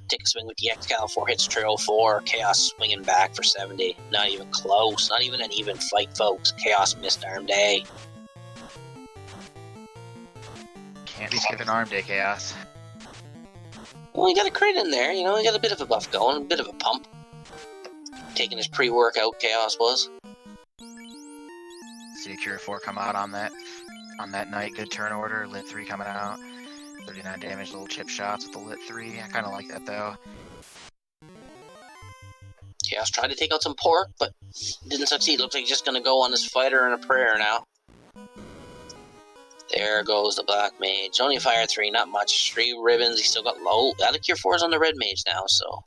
Take a swing with the X-Cal, 4 hits, trail 4. Chaos swinging back for 70. Not even close. Not even an even fight, folks. Chaos missed arm day. Can't be skipping arm day, Chaos. Well, he got a crit in there, you know, he got a bit of a buff going, a bit of a pump. Taking his pre-workout, Chaos was. See a Cure 4 come out on that night. Good turn order. Lit 3 coming out. 39 damage, little chip shots with the Lit 3. I kind of like that though. Chaos tried to take out some pork, but didn't succeed. Looks like he's just going to go on his fighter and a prayer now. There goes the Black Mage. Only fire 3, not much. 3 ribbons, he still got low. Out of Cure 4's on the Red Mage now, so.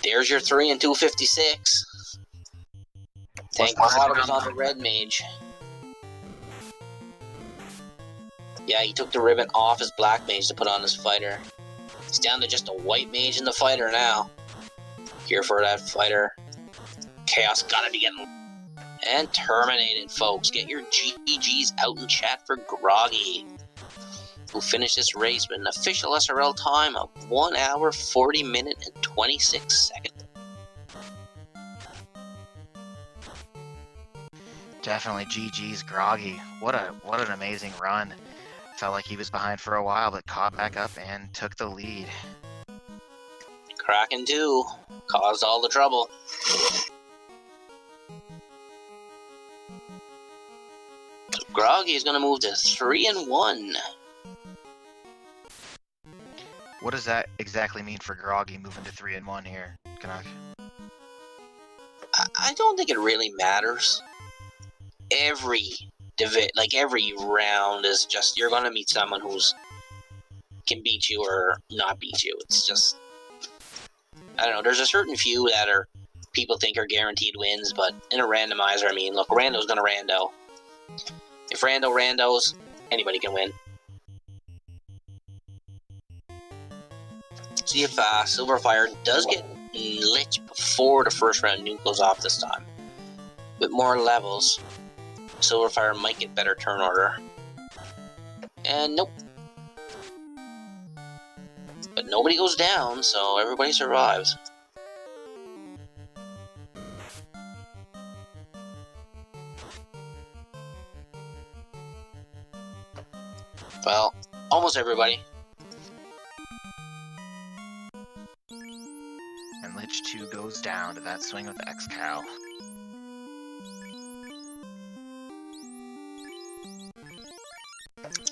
There's your 3 and 256. Thank God it was on the Red Mage. Yeah, he took the ribbon off his Black Mage to put on his fighter. He's down to just a White Mage in the fighter now. Here for that fighter. Chaos gotta be getting... And terminated, folks. Get your GGs out in chat for Groggy, who finished this race with an official SRL time of 1 hour, 40 minutes, and 26 seconds. Definitely GG's Groggy. What an amazing run. Felt like he was behind for a while, but caught back up and took the lead. Kraken 2 caused all the trouble. So Groggy is going to move to 3-1. What does that exactly mean for Groggy moving to 3-1 here, Canuck? I don't think it really matters. Every round is just, you're going to meet someone who's can beat you or not beat you. It's just, I don't know, there's a certain few that are people think are guaranteed wins, but in a randomizer, I mean, look, Rando's going to rando. If Rando randos, anybody can win. See if Sylverfyre does get lit before the first round nuke goes off this time. With more levels, Sylverfyre might get better turn order. And nope. But nobody goes down, so everybody survives. Well, almost everybody. And Lich 2 goes down to that swing with the X-Cow.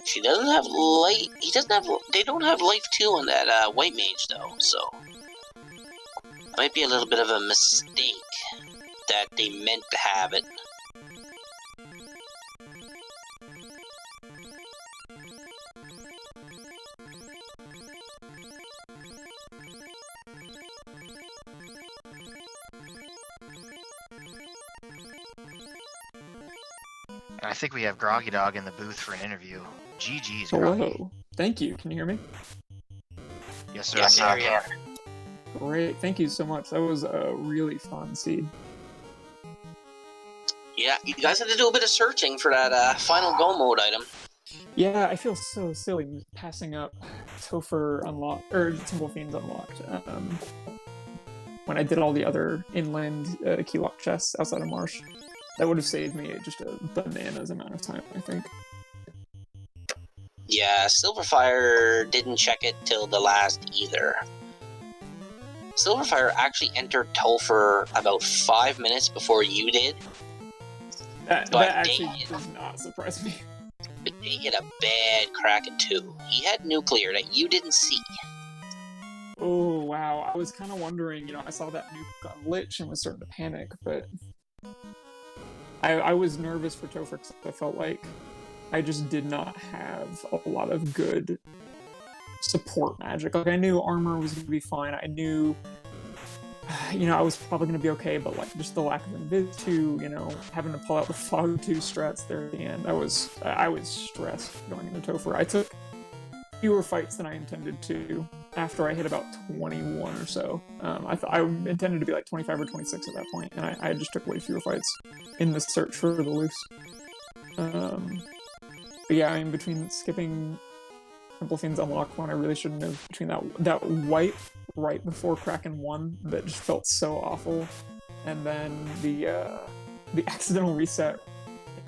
She doesn't have light. He doesn't have. They don't have life 2 on that White Mage though, so it might be a little bit of a mistake that they meant to have it. And I think we have Groggy Dog in the booth for an interview. GG's, Groggy. Hello. Thank you. Can you hear me? Yes, sir. Yes, sir. Yeah. Great. Thank you so much. That was a really fun seed. Yeah, you guys had to do a bit of searching for that final go mode item. Yeah, I feel so silly passing up Topher unlocked, or Temple Fiends unlocked, when I did all the other inland keylock chests outside of Marsh. That would have saved me just a bananas amount of time, I think. Yeah, Sylverfyre didn't check it till the last either. Sylverfyre actually entered Topher about 5 minutes before you did. That actually does not surprise me. But they hit a bad Kraken 2. He had nuclear that you didn't see. Oh, wow. I was kind of wondering, you know, I saw that nuke on Lich and was starting to panic, but I was nervous for Topher because I felt like I just did not have a lot of good support magic. Like, I knew armor was going to be fine. I knew, you know, I was probably going to be okay, but like just the lack of invis 2, you know, having to pull out the fog 2 strats there at the end, I was stressed going into Topher. I took fewer fights than I intended to after I hit about 21 or so. I intended to be like 25 or 26 at that point, and I just took way fewer fights in the search for the loose. But yeah, I mean, between skipping Temple Fiends Unlock one, I really shouldn't have. Between that wipe right before Kraken 1 that just felt so awful, and then the accidental reset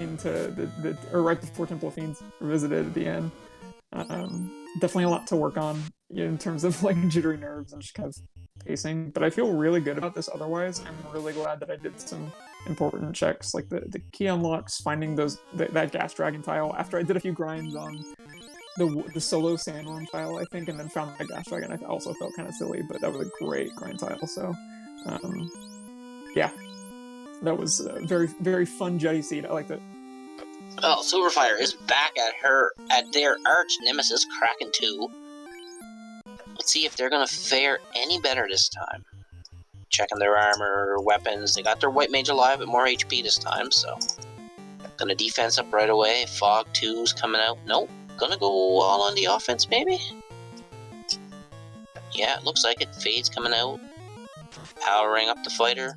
into or right before Temple of Fiends revisited at the end. Definitely a lot to work on in terms of like jittery nerves and just kind of pacing. But I feel really good about this otherwise. I'm really glad that I did some important checks, like the key unlocks, finding that gas dragon tile after I did a few grinds on the solo sandworm tile, I think, and then found the gas dragon. I also felt kind of silly, but that was a great grind tile. So, yeah, that was a very, very fun Jetty Seed. I liked it. Well, Sylverfyre is back at their arch nemesis, Kraken 2. Let's see if they're gonna fare any better this time. Checking their armor, weapons. They got their white mage alive, but more HP this time, so gonna defense up right away. Fog 2's coming out. Nope. Gonna go all on the offense, maybe? Yeah, it looks like it. Fade's coming out. Powering up the fighter.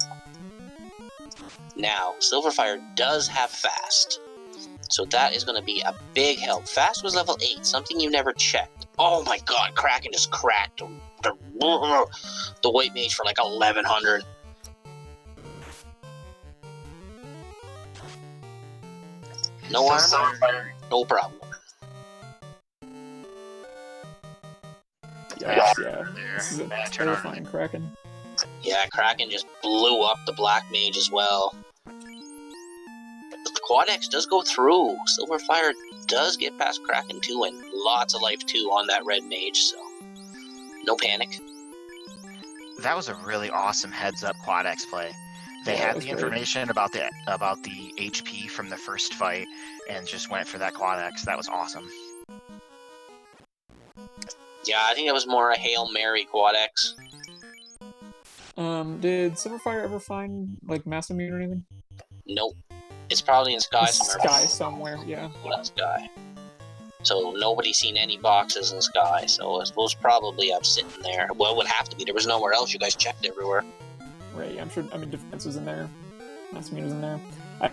Now, Sylverfyre does have fast. So that is going to be a big help. Fast was level 8, something you never checked. Oh my god, Kraken just cracked the white mage for like 1100. No armor? No problem. Yeah. This is a terrifying Kraken. Yeah, Kraken just blew up the black mage as well. Quad X does go through. Sylverfyre does get past Kraken 2 and lots of life too on that red mage, so no panic. That was a really awesome heads-up Quad X play. They had the information about the HP from the first fight and just went for that Quad X. That was awesome. Yeah, I think it was more a Hail Mary Quad X. Did Sylverfyre ever find like Massive Mute or anything? Nope. It's probably in Sky somewhere. Sky somewhere, yeah. Sky. So nobody's seen any boxes in Sky, so it was probably up sitting there. Well, it would have to be. There was nowhere else. You guys checked everywhere. Right, I'm sure. I mean, Defense was in there. Massive Mute was in there.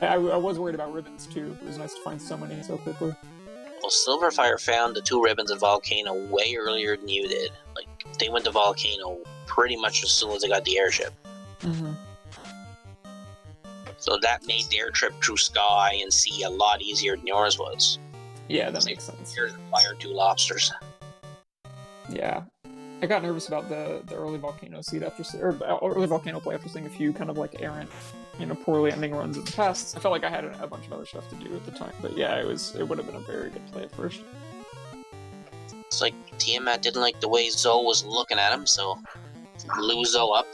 I was worried about ribbons too. It was nice to find so many so quickly. Well, Sylverfyre found the 2 ribbons in Volcano way earlier than you did. Like, they went to Volcano pretty much as soon as they got the airship. Mm-hmm. So that made their trip through Sky and Sea a lot easier than yours was. Yeah, that makes sense. Here's the fire 2 lobsters. Yeah. I got nervous about the early Volcano seed or early Volcano play after seeing a few kind of like errant, poorly ending runs in the past. I felt like I had a bunch of other stuff to do at the time, but yeah, it would have been a very good play at first. It's like Tiamat didn't like the way Zoe was looking at him, so blew Zoe up.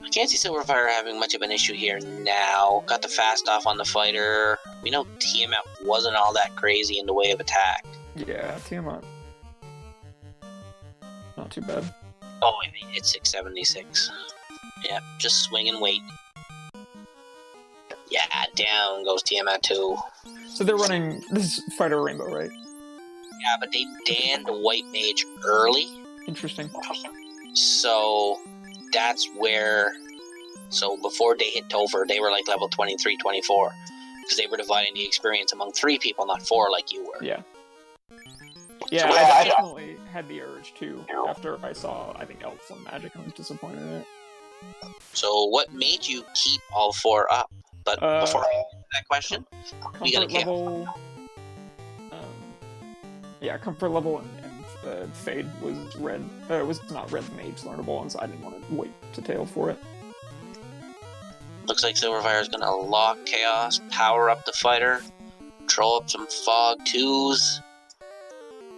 I can't see Sylverfyre having much of an issue here now. Got the fast off on the fighter. We know Tiamat wasn't all that crazy in the way of attack. Yeah, Tiamat. Not too bad. Oh, I mean, it's 676. Yeah, just swing and wait. Yeah, down goes Tiamat 2. So they're running this fighter Rainbow, right? Yeah, but they banned the white mage early. Interesting. So that's where... So before they hit Topher, they were like level 23, 24. Because they were dividing the experience among 3 people, not 4 like you were. Yeah. Yeah, so I definitely had the urge too after I saw, I think, Elves on Magic. I was disappointed in it. So what made you keep all 4 up? But before I answer that question, we gotta level. Yeah, comfort level and Fade was red. It was not red mage learnable, and so I didn't want to wait to tail for it. Looks like Sylverfyre is gonna lock Chaos, power up the fighter, throw up some Fog 2s.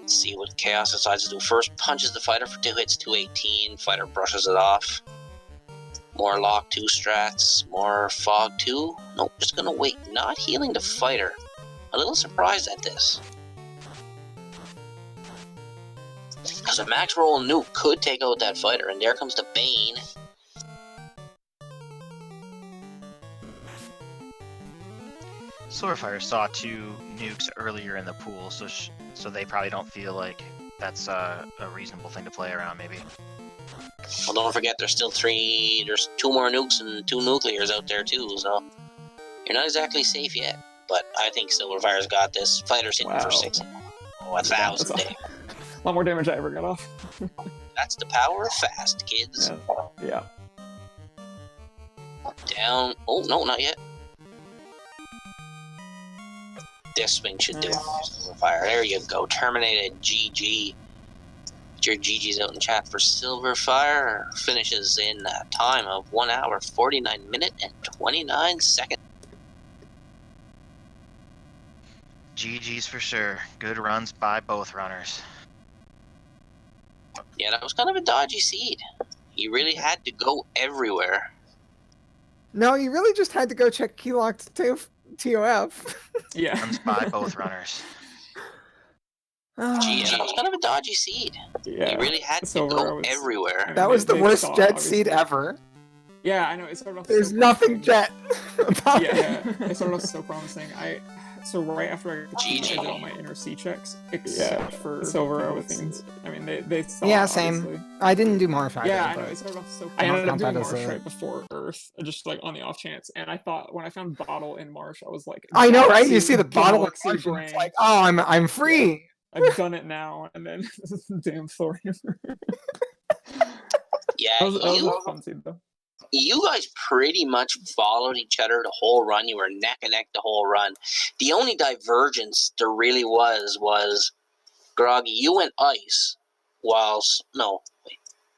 Let's see what Chaos decides to do. First punches the fighter for 2 hits, 218. Fighter brushes it off. More lock 2 strats, more Fog 2. Nope, just gonna wait. Not healing the fighter. A little surprised at this. Because a max roll nuke could take out that fighter, and there comes the Bane. Sylverfyre saw 2 nukes earlier in the pool, so they probably don't feel like that's a reasonable thing to play around, maybe. Well, don't forget, there's 2 more nukes and 2 nuclears out there too, so you're not exactly safe yet. But I think Sylverfyre's got this. Fighter's hitting for 6. Oh, 1,000. A lot more damage I ever got off. That's the power of fast, kids. Yeah. Down. Oh, no, not yet. This swing should do it. Sylverfyre. There you go. Terminated. GG. Put your GG's out in chat for Sylverfyre. Finishes in a time of 1 hour, 49 minutes, and 29 seconds. GG's for sure. Good runs by both runners. Yeah, that was kind of a dodgy seed. You really had to go everywhere. No, you really just had to go check keylocked TOF. Yeah. Runs by both runners. Gee, yeah, that was kind of a dodgy seed. Yeah. You really had to Silver, go was- everywhere. I mean, That was the they worst saw, jet obviously. seed ever. Yeah, I know. It started off. There's so nothing promising. jet about it. Yeah, it started off so promising. So right after I got the GG. I did all my inner C checks, except for Silver, I people was- with things. I mean, they saw. Yeah, same. Obviously. I didn't do Marsh either. Yeah, I know. but- It started off so. I I don't ended up count doing that as Marsh a- right before Earth, just like on the off chance. And I thought when I found Bottle in Marsh, I was like, I know, right? You Galaxy- see the bottle of Galaxy Marsh and brain. it's like, oh, I'm free. I've done it now, and then damn thorium. Yeah, That was you, a fun seed though. you guys pretty much followed each other the whole run. You were neck and neck the whole run. The only divergence there really was Groggy, you went ice whilst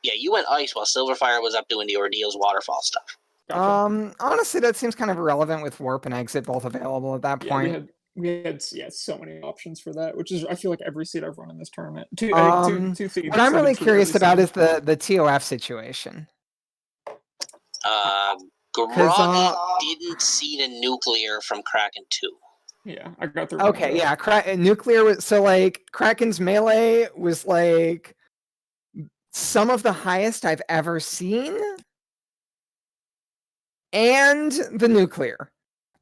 you went ice while Sylverfyre was up doing the Ordeals waterfall stuff. Gotcha. Honestly, that seems kind of irrelevant with warp and exit both available at that Yeah, point. we had so many options for that, which is I feel like every seed I've run in this tournament. Two seeds. What I'm really 7-2 curious every about seed. is the TOF situation. Groggy didn't see the nuclear from Kraken 2. Yeah, I got the Okay, yeah, nuclear was so like Kraken's melee was like some of the highest I've ever seen, and the nuclear,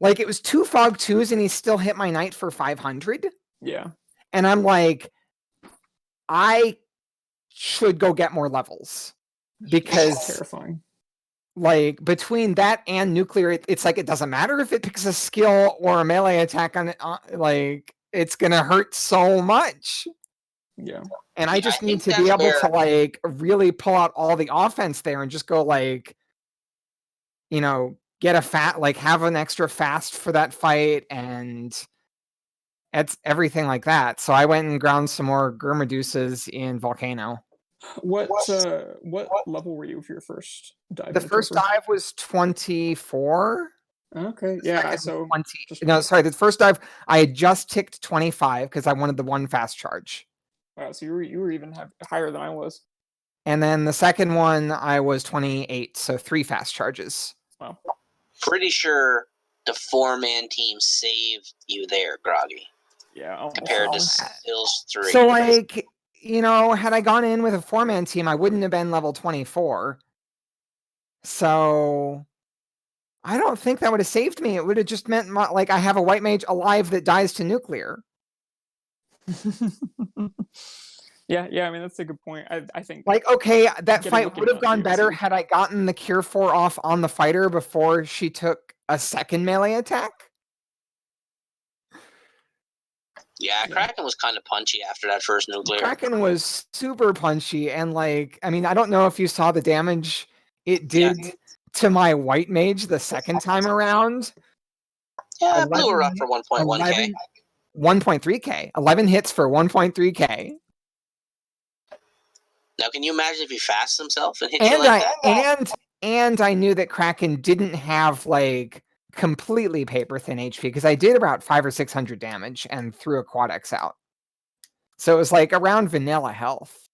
like it was 2 fog 2s and he still hit my knight for 500. Yeah. And I'm like, I should go get more levels because Terrifying. like between that and nuclear, it's like it doesn't matter if it picks a skill or a melee attack on it. Like it's gonna hurt so much. Yeah. And I Yeah, just I need think to be that's able where- to like really pull out all the offense there and just go like, you know, get a like have an extra fast for that fight and it's everything like that. So I went and ground some more Gurmadusas in Volcano. What level were you for your first dive? The into first Topher? dive was 24. Okay. Yeah. Second So 20. just- No, sorry. The first dive I had just ticked 25 because I wanted the one fast charge. wow. So you were even higher than I was. And then the second one I was 28, so 3 fast charges. Wow. Pretty sure the 4-man team saved you there, Groggy, Yeah. Almost compared to all. Sills 3. So like, you know, had I gone in with a 4-man team, I wouldn't have been level 24. So I don't think that would have saved me. It would have just meant like I have a white mage alive that dies to nuclear. Yeah. I mean that's a good point. I think Like, okay, that Getting fight looking would have at gone you, better so- had I gotten the Cure 4 off on the fighter before she took a second melee attack. Yeah, Kraken was kind of punchy after that first nuclear. Kraken was super punchy, and like, I mean, I don't know if you saw the damage it Yeah. did to my white mage the second time around. Yeah, blew her 11 up for 1.1k. 1.3k. 11 hits for 1.3k. Now, can you imagine if he fasts himself and hit you And like that? and I knew that Kraken didn't have like completely paper thin HP because I did about 500 or 600 damage and threw a quad X out. So it was like around vanilla health.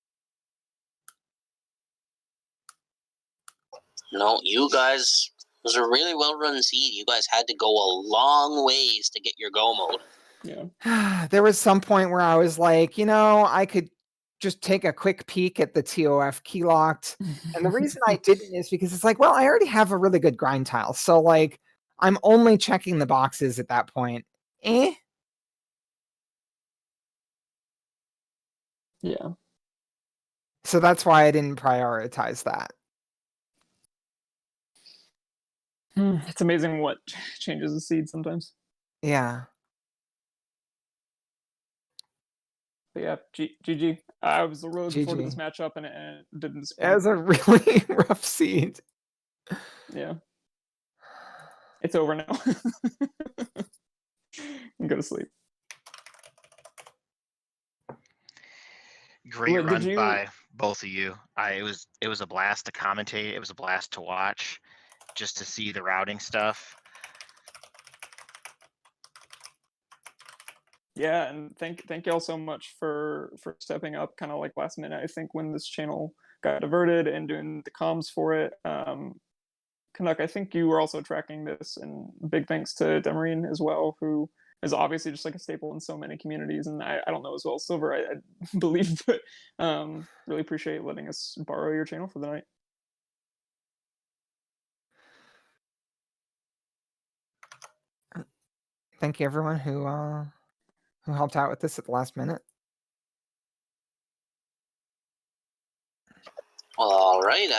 No, you guys, it was a really well-run seed. You guys had to go a long ways to get your go mode. yeah. There was some point where I was like, you know, I could just take a quick peek at the TOF key locked. And the reason I didn't is because it's like, well, I already have a really good grind tile. So like I'm only checking the boxes at that point. Yeah. So that's why I didn't prioritize that. It's amazing what changes the seed sometimes. Yeah. But yeah, GG. I was really looking forward to this GG. matchup, and it didn't It disappoint. was a really rough seed. Yeah. It's over now. Go to sleep. Great Wait, did run you? by both of you. It was a blast to commentate. It was a blast to watch, just to see the routing stuff. Yeah, and thank y'all so much for stepping up, kind of like last minute. I think when this channel got diverted and doing the comms for it. Canuck, I think you were also tracking this, and big thanks to Demarine as well, who is obviously just like a staple in so many communities. And I don't know as well, Silver, I believe, but really appreciate letting us borrow your channel for the night. Thank you, everyone who helped out with this at the last minute. Well, all right.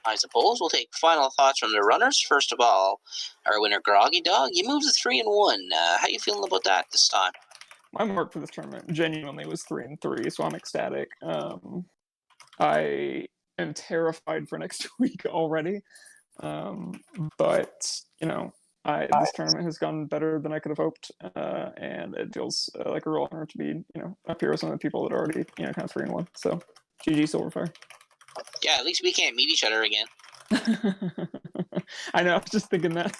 I suppose we'll take final thoughts from the runners. First of all, our winner, Groggy Dog, you moved to 3-1. How you feeling about that this time? My mark for this tournament genuinely was 3-3, so I'm ecstatic. I am terrified for next week already, but you know, this tournament has gone better than I could have hoped, and it feels like a real honor to be, up here with some of the people that are already, kind of 3-1. So, GG Sylverfyre. Yeah, at least we can't meet each other again. I know. I was just thinking that.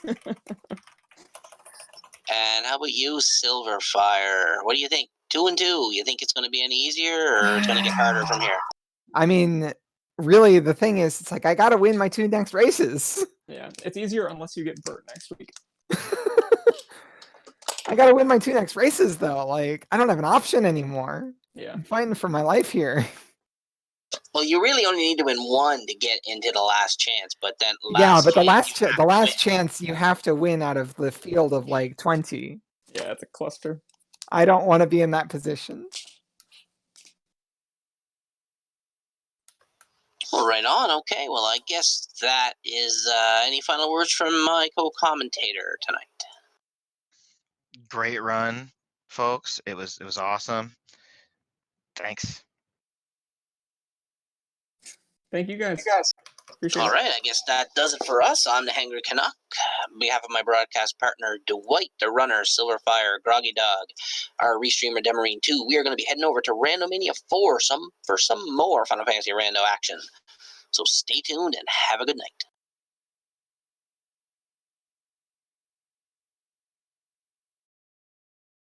And how about you, Sylverfyre? What do you think? 2-2. You think it's going to be any easier, or it's going to get harder from here? I mean, really, the thing is, it's like I gotta win my 2 next races. Yeah, it's easier unless you get Bert next week. I gotta win my 2 next races, though. Like, I don't have an option anymore. Yeah. I'm fighting for my life here. Well, you really only need to win 1 to get into the last chance, but then The last chance you have to win out of the field of like 20. Yeah, it's a cluster. I don't want to be in that position. Well, right on. Okay. Well, I guess that is any final words from my co-commentator tonight. Great run, folks. It was awesome. Thanks. Thank you guys. Appreciate All it. right, I guess that does it for us. I'm the Hangry Canuck. On behalf of my broadcast partner, Dwight, the runner, Sylverfyre, Groggy Dog, our Restreamer, Demarine 2, we are going to be heading over to Randomania 4 for some more Final Fantasy Rando action. So stay tuned and have a good night.